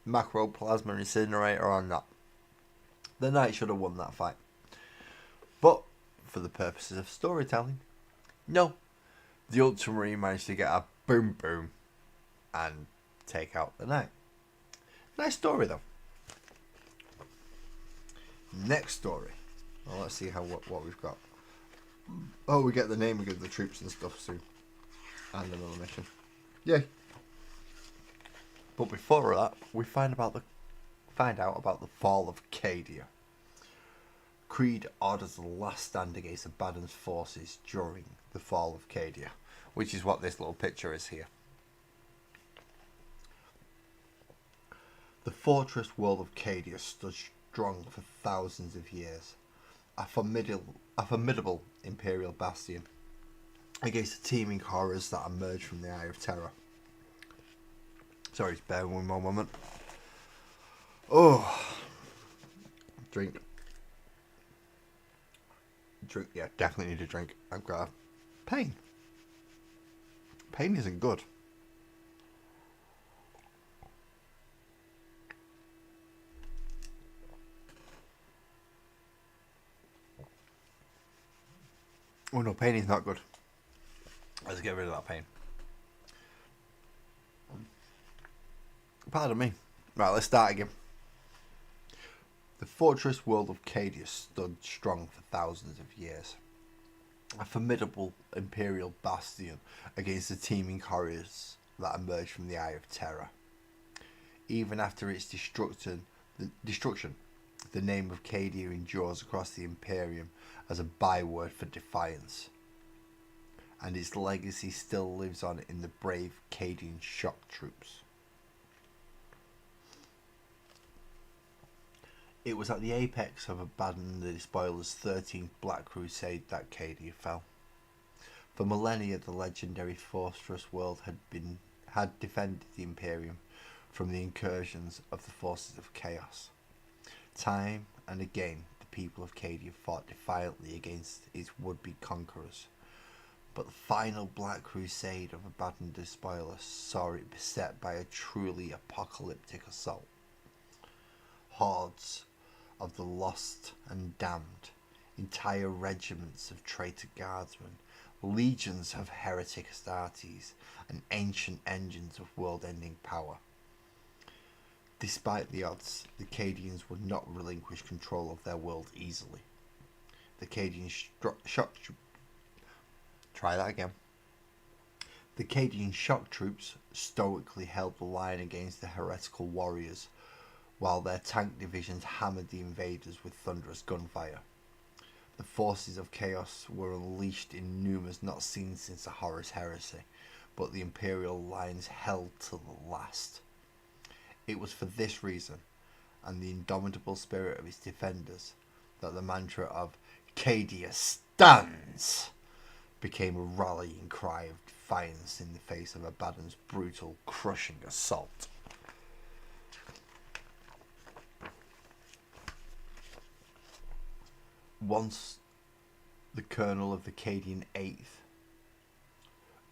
Macro, Plasma, Incinerator or not. The Knight should have won that fight. But, for the purposes of storytelling, no. The Ultramarine managed to get a boom boom and take out the Knight. Nice story though. Next story. Well, let's see what we've got. Oh, we get the naming of the troops and stuff soon. And another mission. Yay. But before that, we find out about the fall of Cadia. Creed orders the last stand against Abaddon's forces during the fall of Cadia, which is what this little picture is here. The fortress wall of Cadia stood strong for thousands of years, a formidable imperial bastion against the teeming horrors that emerged from the Eye of Terror. Sorry, bear with me one moment. Oh, drink. Yeah, definitely need a drink. I've got pain. Pain isn't good. Oh no, pain is not good. Let's get rid of that pain. Pardon me. Right, let's start again. The fortress world of Cadia stood strong for thousands of years. A formidable imperial bastion against the teeming horrors that emerged from the Eye of Terror. Even after its destruction, the name of Cadia endures across the Imperium as a byword for defiance. And its legacy still lives on in the brave Cadian shock troops. It was at the apex of Abaddon the Despoiler's 13th Black Crusade that Cadia fell. For millennia, the legendary fortress world had defended the Imperium from the incursions of the forces of chaos. Time and again, the people of Cadia fought defiantly against its would-be conquerors. But the final Black Crusade of Abaddon the Despoiler saw it beset by a truly apocalyptic assault. Hordes of the lost and damned, entire regiments of traitor guardsmen, legions of heretic Astartes, and ancient engines of world-ending power. Despite the odds, the Cadians would not relinquish control of their world easily. The Cadian The Cadian shock troops stoically held the line against the heretical warriors, while their tank divisions hammered the invaders with thunderous gunfire. The forces of chaos were unleashed in numbers not seen since the Horus Heresy, but the Imperial lines held to the last. It was for this reason, and the indomitable spirit of its defenders, that the mantra of Cadia stands became a rallying cry of defiance in the face of Abaddon's brutal, crushing assault. Once the colonel of the Cadian 8th,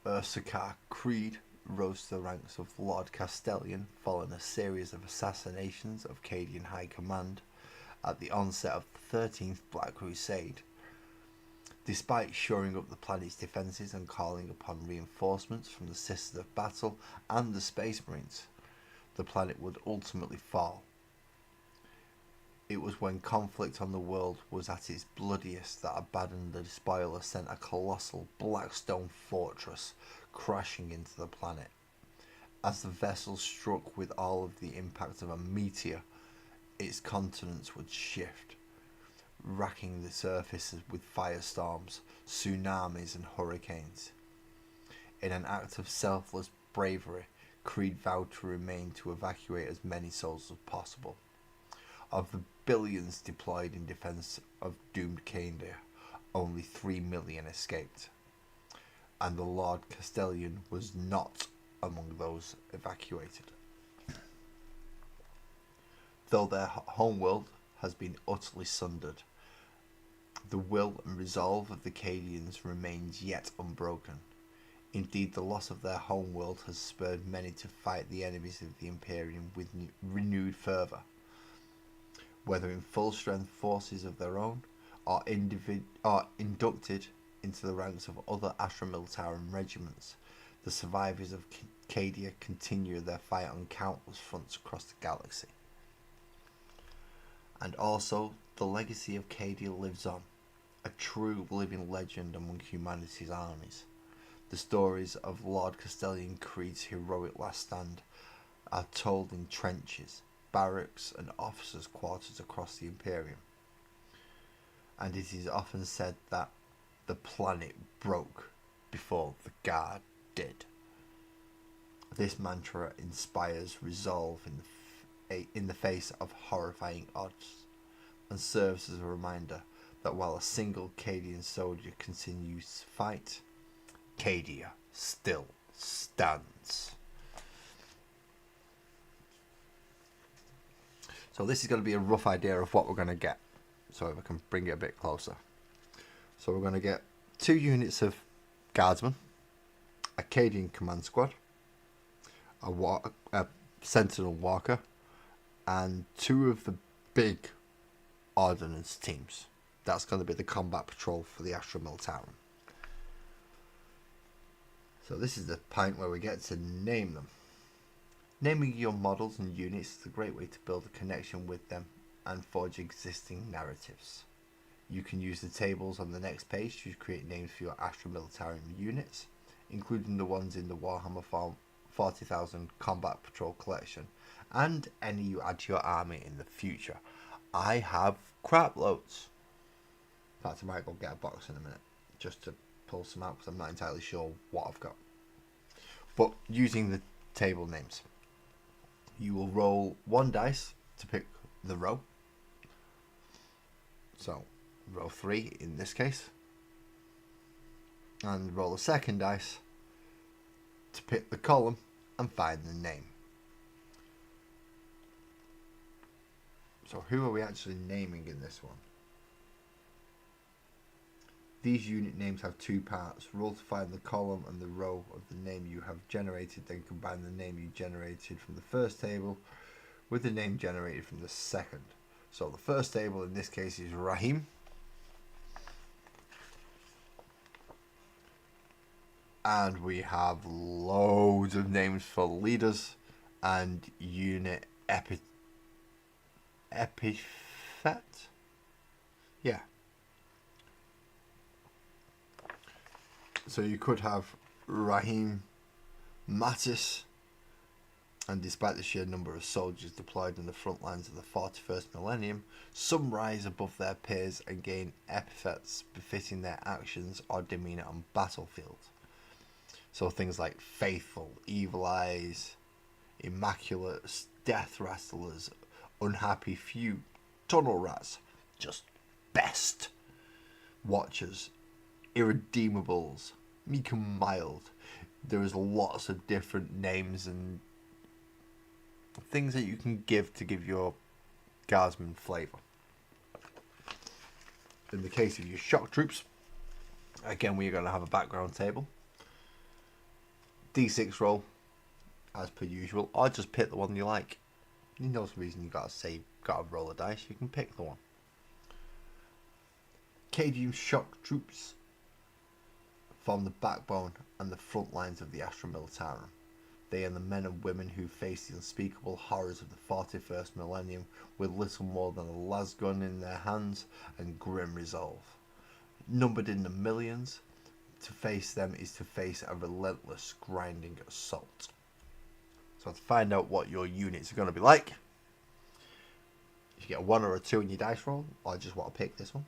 Ursarkar Creed, rose to the ranks of Lord Castellan following a series of assassinations of Cadian High Command at the onset of the 13th Black Crusade. Despite shoring up the planet's defences and calling upon reinforcements from the Sisters of Battle and the Space Marines, the planet would ultimately fall. It was when conflict on the world was at its bloodiest that Abaddon the Despoiler sent a colossal black stone fortress crashing into the planet. As the vessel struck with all of the impact of a meteor, its continents would shift, racking the surfaces with firestorms, tsunamis and hurricanes. In an act of selfless bravery, Creed vowed to remain to evacuate as many souls as possible. Of the billions deployed in defence of doomed Candia, only 3 million escaped, and the Lord Castellan was not among those evacuated. Though their homeworld has been utterly sundered, the will and resolve of the Cadians remains yet unbroken. Indeed, the loss of their homeworld has spurred many to fight the enemies of the Imperium with renewed fervour. Whether in full-strength forces of their own, or inducted into the ranks of other Astra Militarum regiments, the survivors of Cadia continue their fight on countless fronts across the galaxy. And also, the legacy of Cadia lives on, a true living legend among humanity's armies. The stories of Lord Castellan Creed's heroic last stand are told in trenches, barracks and officers' quarters across the Imperium. And it is often said that the planet broke before the Guard did. This mantra inspires resolve in the face of horrifying odds, and serves as a reminder that while a single Cadian soldier continues to fight, Cadia still stands. So this is going to be a rough idea of what we're going to get. So if I can bring it a bit closer. So we're going to get 2 units of guardsmen, a Cadian command squad, a sentinel walker, and 2 of the big ordnance teams. That's going to be the combat patrol for the Astra Militarum. So this is the point where we get to name them. Naming your models and units is a great way to build a connection with them and forge existing narratives. You can use the tables on the next page to create names for your Astra Militarum units, including the ones in the Warhammer 40,000 Combat Patrol collection, and any you add to your army in the future. I have crap loads. In fact, I might go get a box in a minute just to pull some out because I'm not entirely sure what I've got. But using the table names, you will roll 1 dice to pick the row. So row 3 in this case, and roll a 2nd dice to pick the column and find the name. So who are we actually naming in this one? These unit names have 2 parts. Roll to find the column and the row of the name you have generated, then combine the name you generated from the first table with the name generated from the second. So the first table in this case is Rahim. And we have loads of names for leaders and unit epithet. Yeah. So you could have Rahim Mattis, and despite the sheer number of soldiers deployed in the front lines of the 41st millennium, some rise above their peers and gain epithets befitting their actions or demeanour on battlefield. So things like faithful, evil eyes, immaculate, death wrestlers, unhappy few, tunnel rats, just best, watchers, Irredeemables, Meek and Mild. There is lots of different names and things that you can give your guardsman flavour. In the case of your shock troops, again we're going to have a background table. D6 roll, as per usual, or just pick the one you like. There's no reason you gotta roll a dice, you can pick the one. Cadian shock troops form the backbone and the front lines of the Astra Militarum. They are the men and women who face the unspeakable horrors of the 41st millennium with little more than a lasgun in their hands and grim resolve. Numbered in the millions, to face them is to face a relentless, grinding assault. So to find out what your units are going to be like, if you get a 1 or a 2 in your dice roll, I just want to pick this one.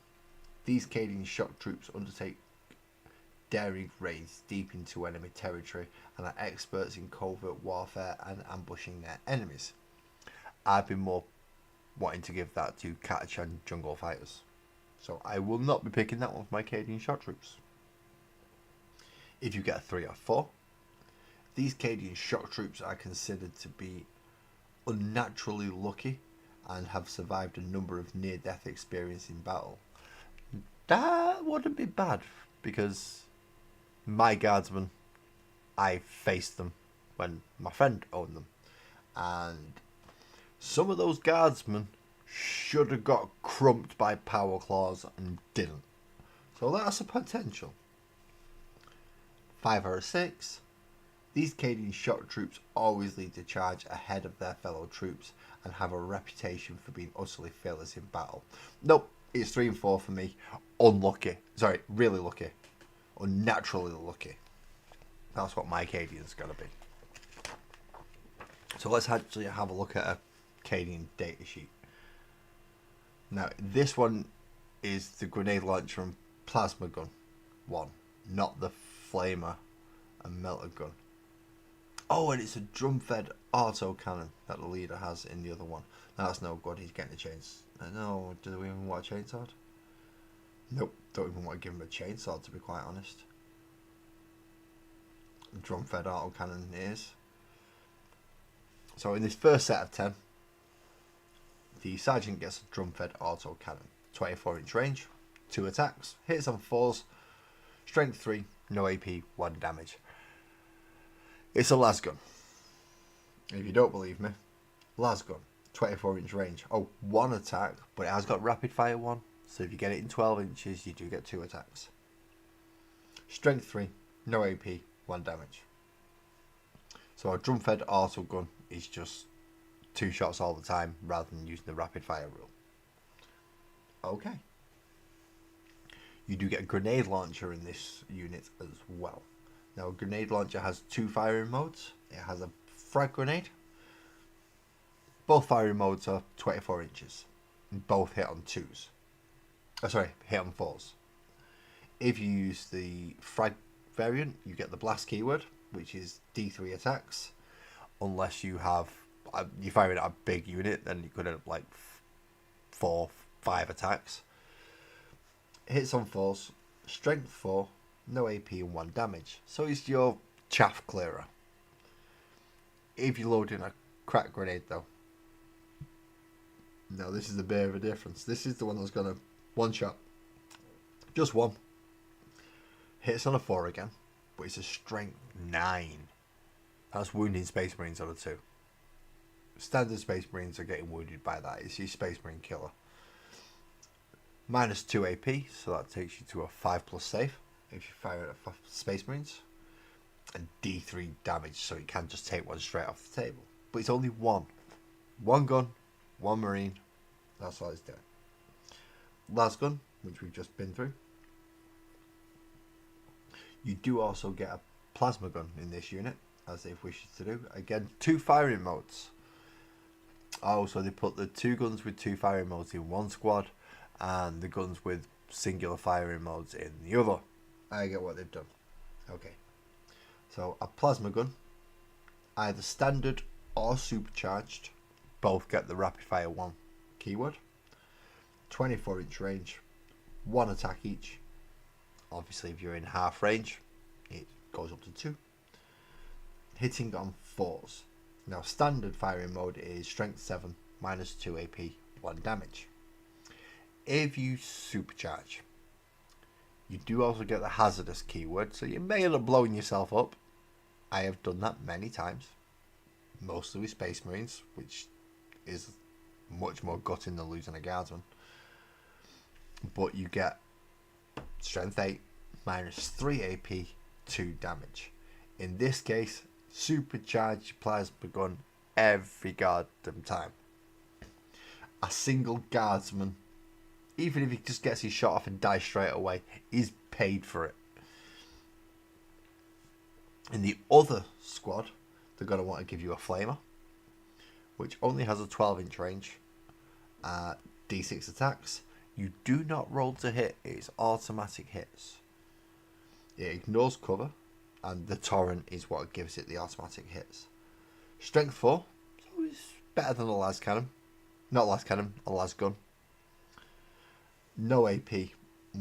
These Cadian shock troops undertake daring raids deep into enemy territory and are experts in covert warfare and ambushing their enemies. I've been more wanting to give that to Catachan Jungle Fighters, so I will not be picking that one for my Cadian shock troops. If you get a 3 or 4, these Cadian shock troops are considered to be unnaturally lucky and have survived a number of near-death experiences in battle. That wouldn't be bad, because my guardsmen, I faced them when my friend owned them, and some of those guardsmen should have got crumped by power claws and didn't. So that's a potential. 5 or a 6. These Cadian shock troops always lead the charge ahead of their fellow troops and have a reputation for being utterly fearless in battle. Nope, it's 3 and 4 for me. Unlucky. Sorry, really lucky. Unnaturally lucky. That's what my Cadian's going to be. So let's actually have a look at a Cadian data sheet. Now, this one is the grenade launcher and plasma gun one, not the flamer and melter gun. Oh, and it's a drum-fed auto cannon that the leader has in the other one. Now, that's no good. He's getting a chainsaw. No, do we even want a chainsaw? Nope, don't even want to give him a chainsaw, to be quite honest. Drum-fed auto cannon is. So in this first set of 10, the sergeant gets a drum-fed auto cannon. 24-inch range, 2 attacks, hits on 4s, strength 3, no AP, 1 damage. It's a lasgun. If you don't believe me, lasgun, 24-inch range. Oh, 1 attack, but it has got rapid fire 1. So if you get it in 12 inches, you do get 2 attacks. Strength 3, no AP, 1 damage. So a drum-fed auto gun is just 2 shots all the time rather than using the rapid fire rule. Okay. You do get a grenade launcher in this unit as well. Now, a grenade launcher has 2 firing modes. It has a frag grenade. Both firing modes are 24 inches. And both hit on 2s. Hit on 4s. If you use the frag variant, you get the blast keyword, which is D3 attacks. Unless you have, you're firing at a big unit, then you could have like 4, 5 attacks. Hits on 4s, strength 4, no AP and 1 damage. So it's your chaff clearer. If you load in a crack grenade though, no, this is a bit of a difference. This is the one that's going to one shot. Just 1. Hits on a 4 again, but it's a strength 9. That's wounding Space Marines on a 2. Standard Space Marines are getting wounded by that. It's your Space Marine killer. Minus 2 AP, so that takes you to a 5+ save if you fire at Space Marines. And D3 damage, so you can just take one straight off the table. But it's only 1. 1 gun, 1 Marine. That's all it's doing. Last gun, which we've just been through. You do also get a plasma gun in this unit, as they've wished to do. Again, 2 firing modes. Oh, so they put the 2 guns with 2 firing modes in one squad, and the guns with singular firing modes in the other. I get what they've done. Okay. So, a plasma gun, either standard or supercharged, both get the rapid fire 1 keyword. 24-inch range, 1 attack each. Obviously, if you're in half range, it goes up to 2. Hitting on 4s. Now, standard firing mode is strength 7, minus 2 AP, 1 damage. If you supercharge, you do also get the hazardous keyword, so you may end up blowing yourself up. I have done that many times, mostly with Space Marines, which is much more gutting than losing a guardsman. But you get strength 8, minus 3 AP, 2 damage. In this case, supercharge your plasma gun every goddamn time. A single guardsman, even if he just gets his shot off and dies straight away, is paid for it. In the other squad, they're going to want to give you a flamer, which only has a 12-inch range, D6 attacks. You do not roll to hit, it's automatic hits. It ignores cover, and the torrent is what gives it the automatic hits. Strength 4, so it's better than a las cannon. Not las cannon, a las gun. No AP,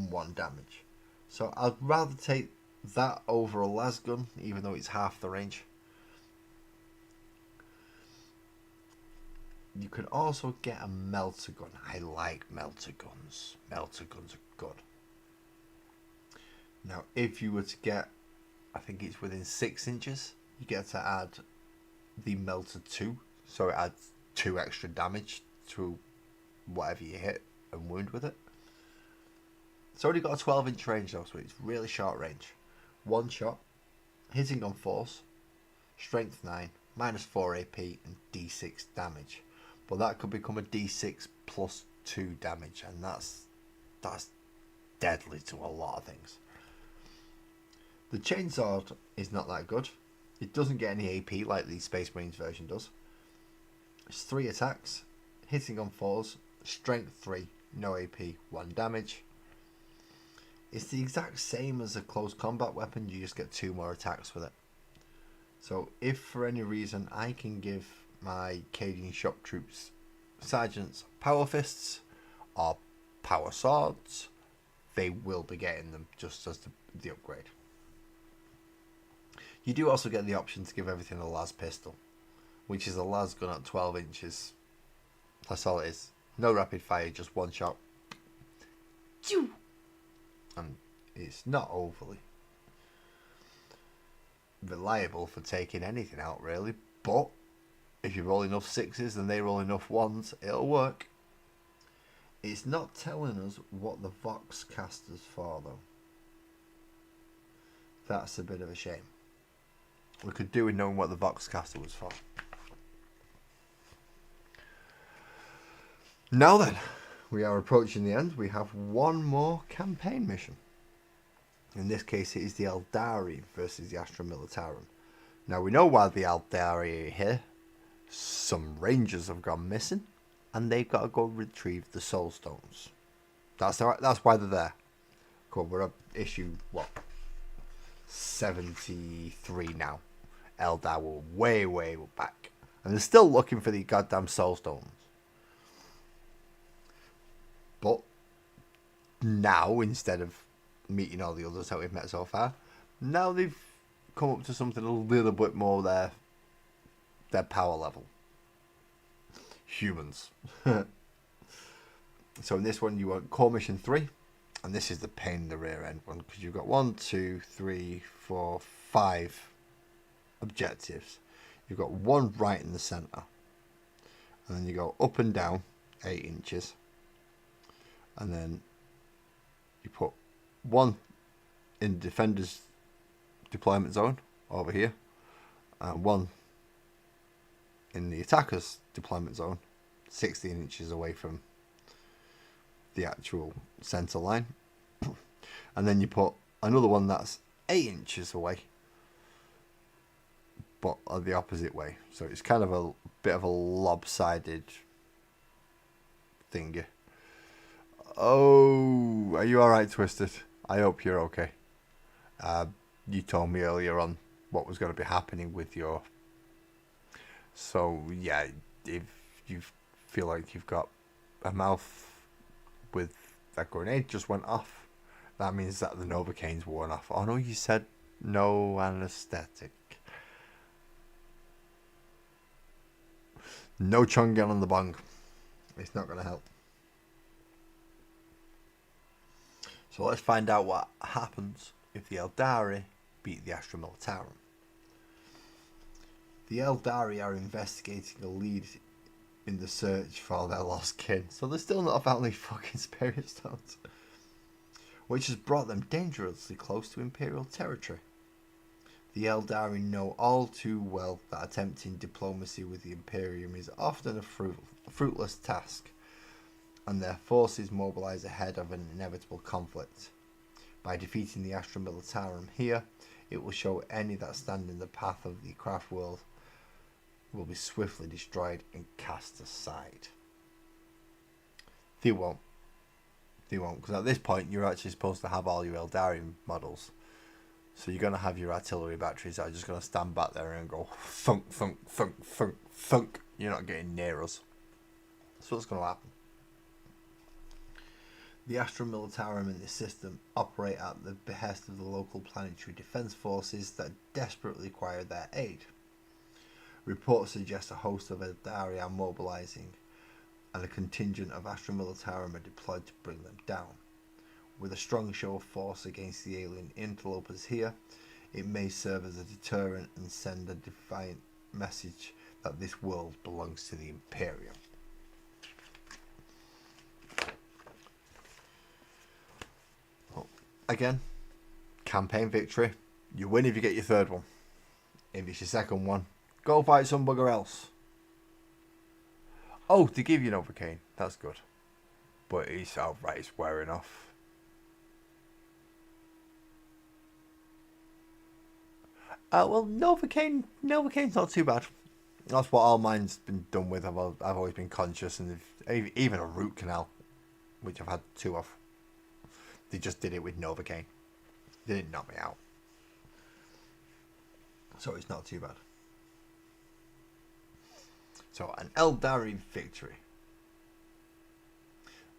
1 damage. So I'd rather take that over a las gun, even though it's half the range. You can also get a melter gun. I like melter guns. Melter guns are good. Now, if you were to get, I think it's within 6 inches, you get to add the melter 2. So it adds 2 extra damage to whatever you hit and wound with it. It's already got a 12-inch range though, so it's really short range. 1 shot, hitting on force, strength 9, minus 4 AP and D6 damage. But that could become a D6 plus 2 damage, and that's deadly to a lot of things. The chainsword is not that good. It doesn't get any AP like the Space Marines version does. It's 3 attacks, hitting on 4s, strength 3, no AP, 1 damage. It's the exact same as a close combat weapon, you just get 2 more attacks with it. So if for any reason I can give my Cadian shock troops sergeants power fists or power swords, they will be getting them just as the upgrade. You do also get the option to give everything a las pistol, which is a las gun at 12 inches. That's all it is. No rapid fire, just 1 shot. And it's not overly reliable for taking anything out really, but if you roll enough 6s and they roll enough 1s, it'll work. It's not telling us what the Vox caster's for though. That's a bit of a shame. We could do with knowing what the Vox caster was for. Now then, we are approaching the end. We have one more campaign mission. In this case, it is the Eldari versus the Astra Militarum. Now, we know why the Eldari are here. Some Rangers have gone missing, and they've got to go retrieve the Soul Stones. That's why they're there. Cool, we're up issue, 73 now. Eldar were way, way back. And they're still looking for the goddamn Soul Stones. But now, instead of meeting all the others that we've met so far, now they've come up to something a little bit more their power level. Humans. So in this one you want core mission 3, and this is the pain in the rear end one, because you've got 1, 2, 3, 4, 5 objectives. You've got 1 right in the center, and then you go up and down 8 inches. And then you put 1 in defender's deployment zone over here, and 1 in the attacker's deployment zone, 16 inches away from the actual center line. And then you put another one that's 8 inches away, but the opposite way. So it's kind of a bit of a lopsided thingy. Oh, are you alright, Twisted? I hope you're okay. You told me earlier on what was going to be happening with your... So, yeah, if you feel like you've got a mouth with that grenade just went off, That means that the Novocaine's worn off. Oh no, you said no anesthetic. No Chongyun on the bong. It's not going to help. So let's find out what happens if the Eldari beat the Astra Militarum. The Eldari are investigating a lead in the search for their lost kin. So they're still not found any fucking Spirit Stones. Which has brought them dangerously close to Imperial territory. The Eldari know all too well that attempting diplomacy with the Imperium is often a fruitless task, and their forces mobilise ahead of an inevitable conflict. By defeating the Astra Militarum here, it will show any that stand in the path of the craft world will be swiftly destroyed and cast aside. They won't. They won't, because at this point you're actually supposed to have all your Eldari models. So you're going to have your artillery batteries that are just going to stand back there and go thunk, thunk, thunk, thunk, thunk. You're not getting near us. That's what's going to happen. The Astra Militarum in this system operate at the behest of the local planetary defence forces that desperately require their aid. Reports suggest a host of Eldari are mobilising, and a contingent of Astra Militarum are deployed to bring them down. With a strong show of force against the alien interlopers here, it may serve as a deterrent and send a defiant message that this world belongs to the Imperium. Well, again, campaign victory. You win if you get your third one. If it's your second one, go fight some bugger else. Oh, they give you Novocaine. That's good. But it's outright, it's wearing off. Well, Novocaine's not too bad. That's what all mine's been done with. I've always been conscious, and even a root canal, which I've had 2 of. They just did it with Novocaine. They didn't knock me out. So it's not too bad. So, an Eldari victory.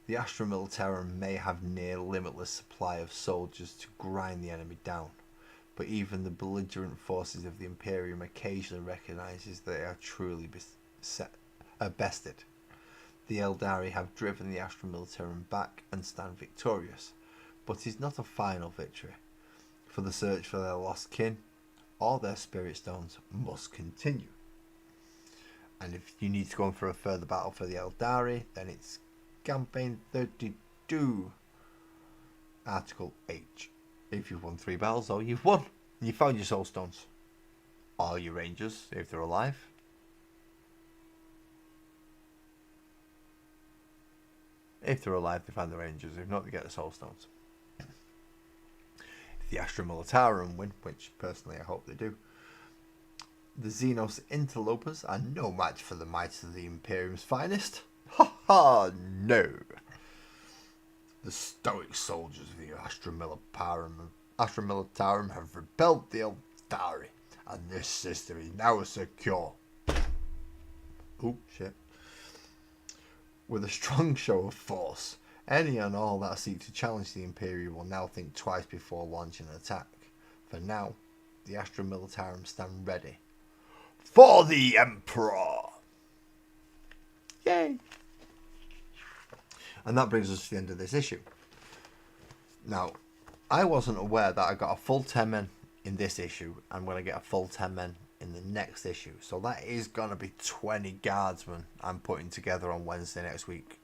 The Astra Militarum may have near limitless supply of soldiers to grind the enemy down, but even the belligerent forces of the Imperium occasionally recognises they are truly bested. The Eldari have driven the Astra Militarum back and stand victorious, but it is not a final victory, for the search for their lost kin or their Spirit Stones must continue. And if you need to go in for a further battle for the Eldari, then it's Campaign 32, Article H. If you've won 3 battles, oh, you've won. You found your Soul Stones. All your Rangers, if they're alive. If they're alive, they find the Rangers. If not, they get the Soul Stones. If the Astra Militarum win, which personally I hope they do, the Xenos Interlopers are no match for the might of the Imperium's finest. Ha ha, no. The stoic soldiers of the Astra Militarum have repelled the Eldari, and this system is now secure. Oh, shit. With a strong show of force, any and all that seek to challenge the Imperium will now think twice before launching an attack. For now, the Astra Militarum stand ready for the Emperor. Yay! And that brings us to the end of this issue. Now, I wasn't aware that I got a full 10 men in this issue, and when I get a full 10 men in the next issue. So that is going to be 20 guardsmen I'm putting together on Wednesday next week,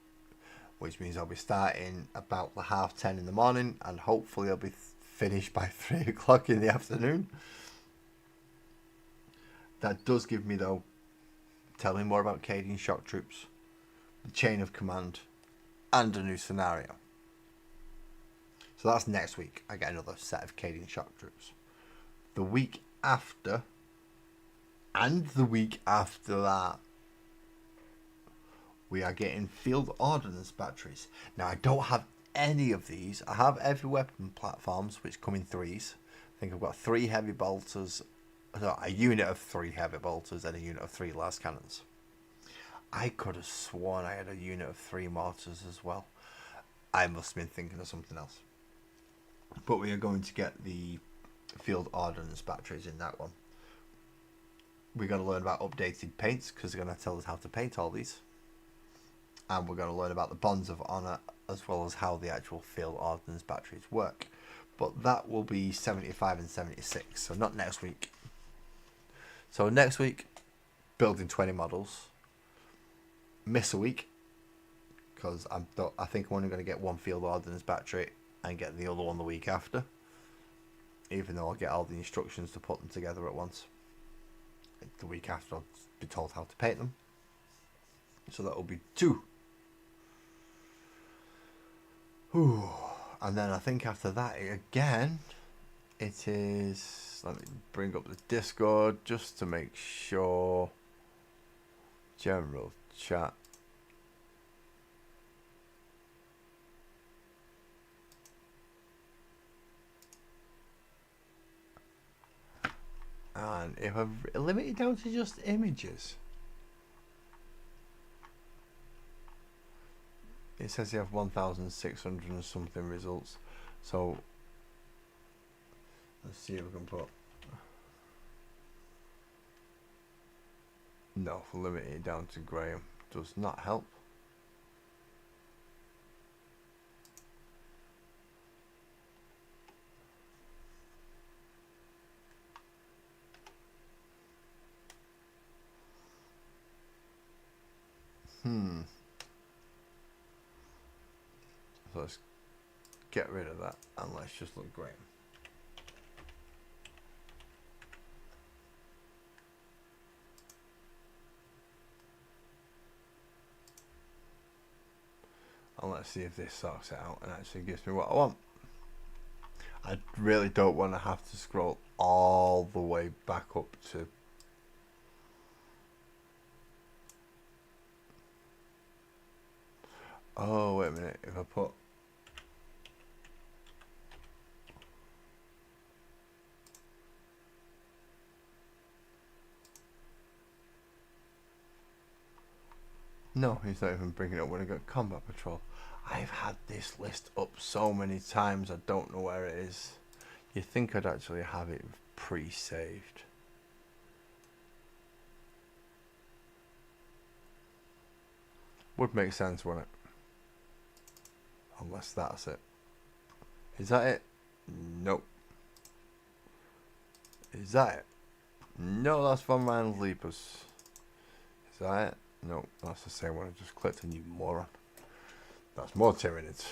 which means I'll be starting about the 10:30 in the morning, and hopefully I'll be finished by 3 o'clock in the afternoon. That does give me, though, telling more about Cadian shock troops, the chain of command, and a new scenario. So that's next week. I get another set of Cadian shock troops. The week after, and the week after that, we are getting field ordnance batteries. Now, I don't have any of these. I have heavy weapon platforms, which come in 3s. I think I've got 3 heavy bolters, a unit of 3 heavy bolters, and a unit of 3 las cannons. I could have sworn I had a unit of 3 mortars as well. I must have been thinking of something else. but we are going to get the field ordnance batteries in that one. We're going to learn about updated paints because they're going to tell us how to paint all these. And we're going to learn about the bonds of honour as well as how the actual field ordnance batteries work. But that will be 75 and 76, so not next week. So next week, building 20 models. Miss a week because I think I'm only going to get one field ordnance battery and get the other one the week after. Even though I'll get all the instructions to put them together at once. The week after I'll be told how to paint them. So that will be 2. Whew. And then I think after that again, it is, let me bring up the Discord just to make sure. General chat. And if I limit it down to just images, it says you have 1,600 and something results. So let's see if we can put. No, limiting it down to Graham does not help. So let's get rid of that and let's just look Graham. And let's see if this sorts it out and actually gives me what I want. I really don't want to have to scroll all the way back up to oh wait a minute, if I put no, he's not even bringing it up when I got combat patrol. I've had this list up so many times I don't know where it is. You'd think I'd actually have it pre-saved. Would make sense, wouldn't it? Unless that's it. Is that it? Nope. Is that it? No, that's Von Ryan Leapers. Is that it? No, that's the same one I just clicked on, you moron. That's more Tyranids.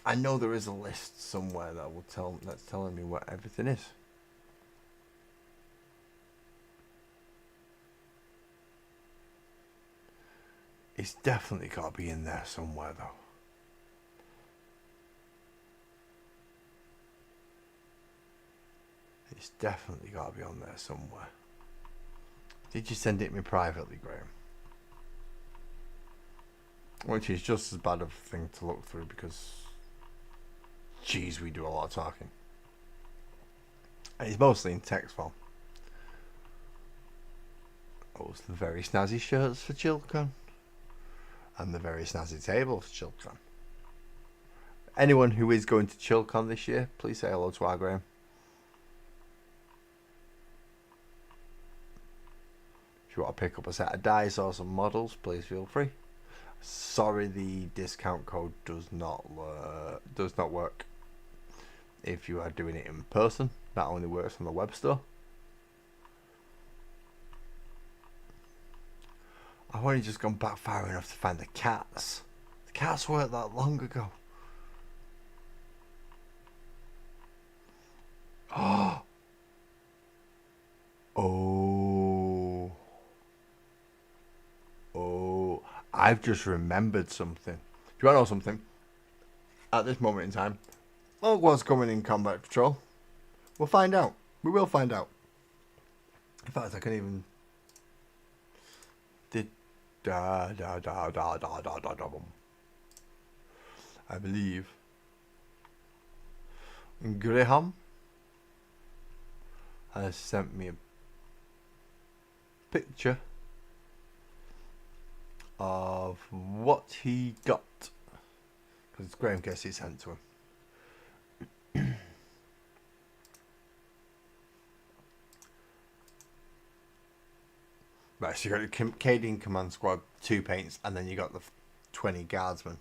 I know there is a list somewhere that will that's telling me what everything is. It's definitely got to be in there somewhere though. It's definitely got to be on there somewhere. Did you send it me privately, Graham? Which is just as bad of a thing to look through because, geez, we do a lot of talking. And it's mostly in text form. Oh, it's the very snazzy shirts for Chilcon. And the very snazzy table for Chilcon. Anyone who is going to Chilcon this year, please say hello to our Graham. If you want to pick up a set of dice or some models, please feel free. Sorry, the discount code does not work if you are doing it in person. That only works on the web store. I've only just gone back far enough to find the cats. The cats weren't that long ago. Oh. I've just remembered something. Do you want to know something? At this moment in time, look what's coming in Combat Patrol. We'll find out. We will find out. In fact, I can even... I believe Graham has sent me a picture of what he got because Graham gets it sent to him. Right, so you got the Cadian Command Squad, 2 paints, and then you got the 20 Guardsmen,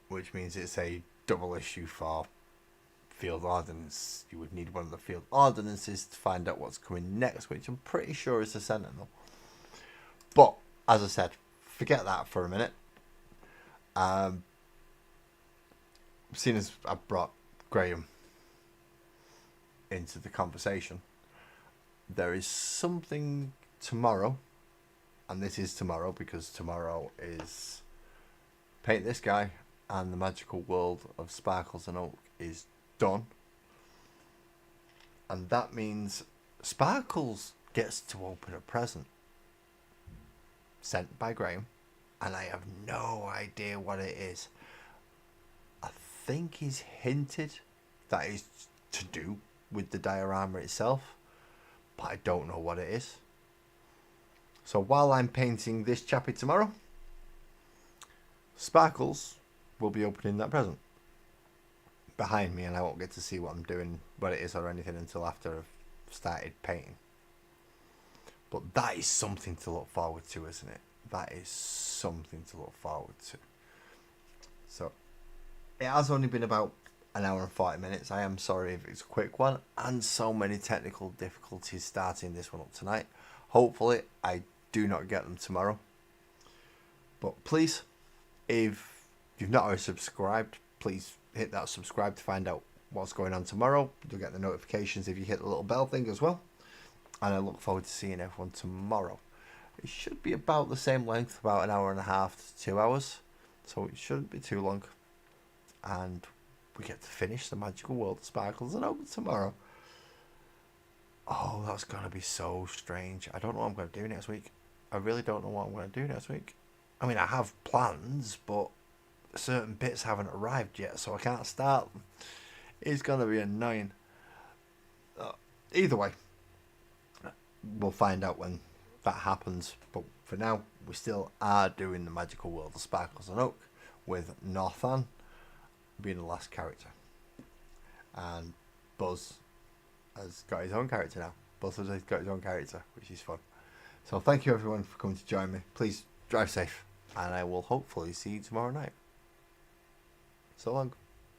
which means it's a double issue for Field Ordnance. You would need one of the Field Ordnances to find out what's coming next, which I'm pretty sure is the Sentinel. But, as I said, forget that for a minute. Seeing as I brought Graham into the conversation, there is something tomorrow, and this is tomorrow because tomorrow is Paint This Guy and the Magical World of Sparkles and Oak is done. And that means Sparkles gets to open a present sent by Graham, and I have no idea what it is. I think he's hinted that it's to do with the diorama itself, but I don't know what it is. So while I'm painting this chappie tomorrow, Sparkles will be opening that present behind me, and I won't get to see what I'm doing, what it is or anything until after I've started painting. But that is something to look forward to, isn't it? That is something to look forward to. So it has only been about an hour and 40 minutes. I am sorry if it's a quick one, and so many technical difficulties starting this one up tonight. Hopefully I do not get them tomorrow. But please, if you've not already subscribed, please hit that subscribe to find out what's going on tomorrow. You'll get the notifications if you hit the little bell thing as well. And I look forward to seeing everyone tomorrow. It should be about the same length, about an hour and a half to 2 hours. So it shouldn't be too long. And we get to finish the Magical World of Sparkles and Oak tomorrow. Oh, that's going to be so strange. I don't know what I'm going to do next week. I really don't know what I'm going to do next week. I mean, I have plans, but certain bits haven't arrived yet, so I can't start them. It's going to be annoying. Either way, we'll find out when that happens. But for now, we still are doing the Magical World of Sparkles and Oak with Northan being the last character. And Buzz has got his own character now. Buzz has got his own character, which is fun. So thank you everyone for coming to join me. Please drive safe, and I will hopefully see you tomorrow night. So long.